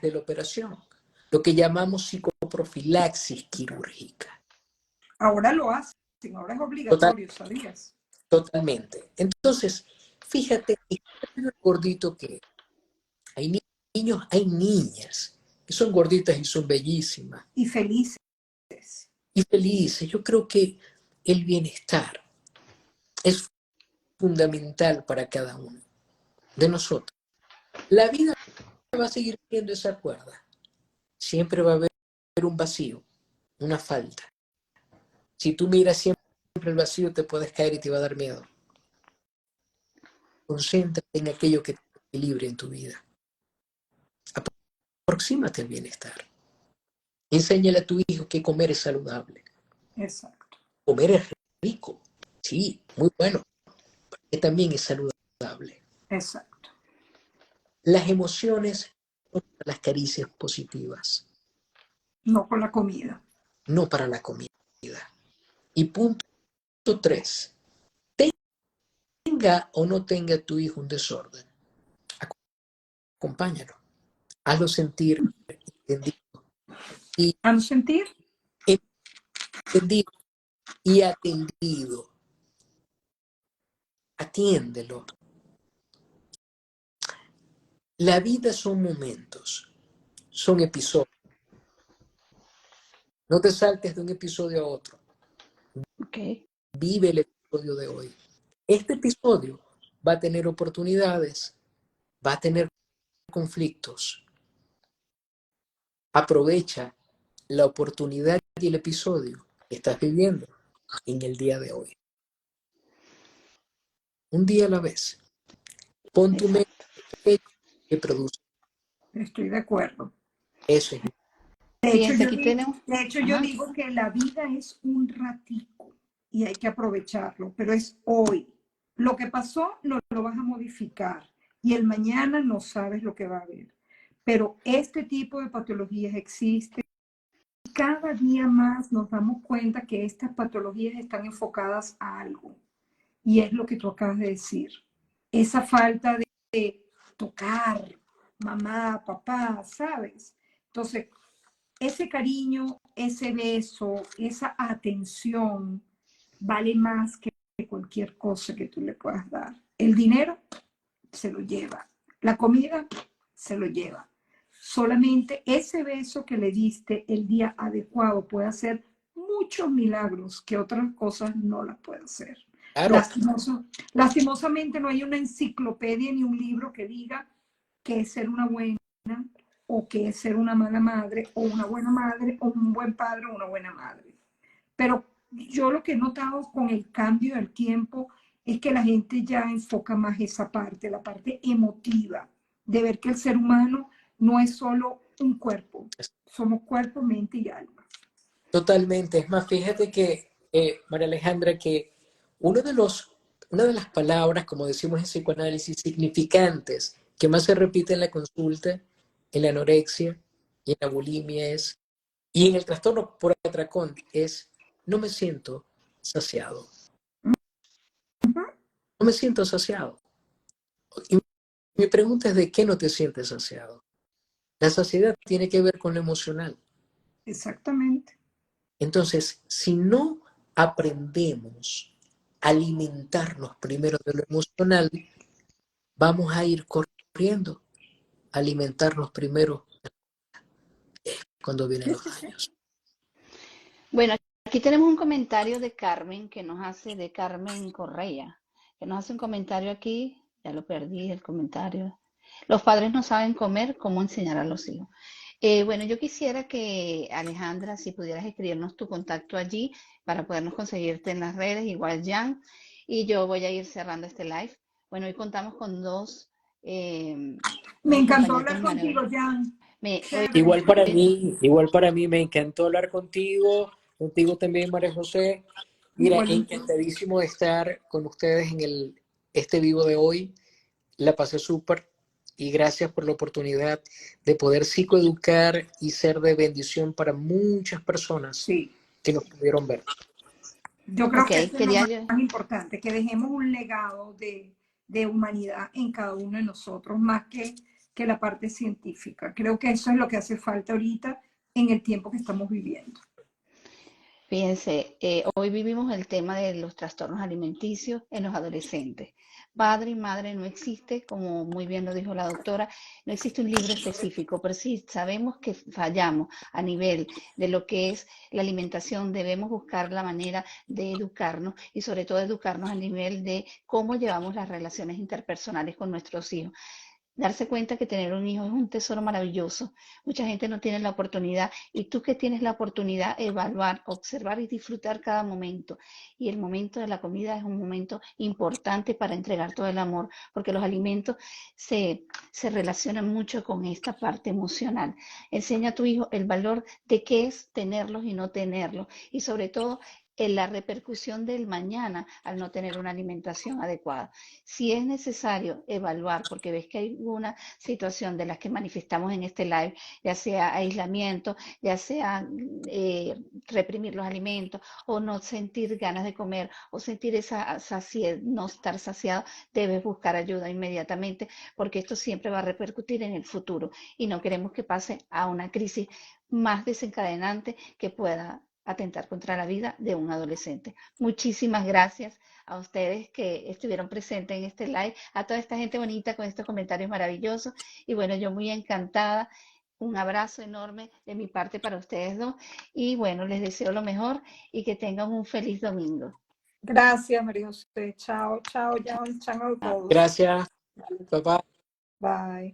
de la operación, lo que llamamos psicoprofilaxis quirúrgica. Ahora lo hacen, ahora es Total, obligatorio, ¿sabías? totalmente. Entonces, fíjate, el gordito que hay niños, hay niñas que son gorditas y son bellísimas Y felices. y felices. Yo creo que el bienestar es fundamental para cada uno de nosotros. La vida va a seguir siendo esa cuerda. Siempre va a haber un vacío, una falta. Si tú miras siempre el vacío, te puedes caer y te va a dar miedo. Concéntrate en aquello que te equilibre en tu vida. Aproxímate al bienestar. Enséñale a tu hijo que comer es saludable. Exacto. Comer es rico, sí, muy bueno, que también es saludable. Exacto. Las emociones son las caricias positivas, No con la comida. no para la comida. Y punto 3, tenga o no tenga tu hijo un desorden, acompáñalo, hazlo sentir entendido y, ¿A no sentir? entendido y atendido. Atiéndelo. La vida son momentos, son episodios. No te saltes de un episodio a otro. Ok. Vive el episodio de hoy. Este episodio va a tener oportunidades, va a tener conflictos. Aprovecha la oportunidad y el episodio que estás viviendo en el día de hoy. Un día a la vez. Pon tu mente que produce. Estoy de acuerdo. Eso es. Fíjense, aquí tenemos. De hecho, yo Ajá. digo que la vida es un ratico y hay que aprovecharlo, pero es hoy. Lo que pasó no lo vas a modificar y el mañana no sabes lo que va a haber. Pero este tipo de patologías existen y cada día más nos damos cuenta que estas patologías están enfocadas a algo y es lo que tú acabas de decir. Esa falta de tocar, mamá, papá, ¿sabes? Entonces, ese cariño, ese beso, esa atención vale más que cualquier cosa que tú le puedas dar. El dinero se lo lleva, la comida se lo lleva. Solamente ese beso que le diste el día adecuado puede hacer muchos milagros que otras cosas no las puede hacer. Claro, Lastimosamente no hay una enciclopedia ni un libro que diga qué es ser una buena o qué es ser una mala madre o una buena madre o un buen padre o una buena madre. Pero yo lo que he notado con el cambio del tiempo es que la gente ya enfoca más esa parte, la parte emotiva, de ver que el ser humano no es solo un cuerpo, somos cuerpo, mente y alma. totalmente. Es más, fíjate que, María Alejandra, que uno de los, una de las palabras, como decimos en psicoanálisis, significantes que más se repite en la consulta, en la anorexia y en la bulimia es, y en el trastorno por atracón, es no me siento saciado. No me siento saciado. Y mi pregunta es, ¿de qué no te sientes saciado? La saciedad tiene que ver con lo emocional. Exactamente. Entonces, si no aprendemos a alimentarnos primero de lo emocional, vamos a ir corriendo a alimentarnos primero cuando vienen Sí, los sí, sí. años. Bueno, aquí tenemos un comentario de Carmen que nos hace, de Carmen Correa, que nos hace un comentario aquí, ya lo perdí el comentario. Los padres no saben comer, ¿cómo enseñar a los hijos? Bueno, yo quisiera que Alejandra, si pudieras escribirnos tu contacto allí para podernos conseguirte en las redes, igual Jan, y yo voy a ir cerrando este live. Bueno, hoy contamos con Me dos encantó acompañantes hablar contigo, maravillosos. Jan. Hoy, Chévere. Igual para mí, me encantó hablar contigo, contigo también, María José. Mira, Igualito. encantadísimo de estar con ustedes en este vivo de hoy. La pasé súper y gracias por la oportunidad de poder psicoeducar y ser de bendición para muchas personas Sí. que nos pudieron ver. Yo creo ok, que eso es lo quería más yo. importante, que dejemos un legado de humanidad en cada uno de nosotros, más que la parte científica. Creo que eso es lo que hace falta ahorita en el tiempo que estamos viviendo. Fíjense, hoy vivimos el tema de los trastornos alimenticios en los adolescentes. Padre y madre no existe, como muy bien lo dijo la doctora, no existe un libro específico, pero sí sabemos que fallamos a nivel de lo que es la alimentación. Debemos buscar la manera de educarnos y sobre todo educarnos a nivel de cómo llevamos las relaciones interpersonales con nuestros hijos. Darse cuenta que tener un hijo es un tesoro maravilloso. Mucha gente no tiene la oportunidad y tú que tienes la oportunidad, evaluar, observar y disfrutar cada momento. Y el momento de la comida es un momento importante para entregar todo el amor, porque los alimentos se relacionan mucho con esta parte emocional. Enseña a tu hijo el valor de qué es tenerlos y no tenerlos. Y sobre todo, en la repercusión del mañana al no tener una alimentación adecuada. Si es necesario evaluar, porque ves que hay una situación de las que manifestamos en este live, ya sea aislamiento, ya sea reprimir los alimentos o no sentir ganas de comer o sentir esa saciedad, no estar saciado, debes buscar ayuda inmediatamente porque esto siempre va a repercutir en el futuro y no queremos que pase a una crisis más desencadenante que pueda atentar contra la vida de un adolescente. Muchísimas gracias a ustedes que estuvieron presentes en este live, a toda esta gente bonita con estos comentarios maravillosos. Y bueno, yo muy encantada. Un abrazo enorme de mi parte para ustedes dos. Y bueno, les deseo lo mejor y que tengan un feliz domingo. Gracias, María José. Chao, chao, Jan. Chao a todos. Gracias, papá. Bye.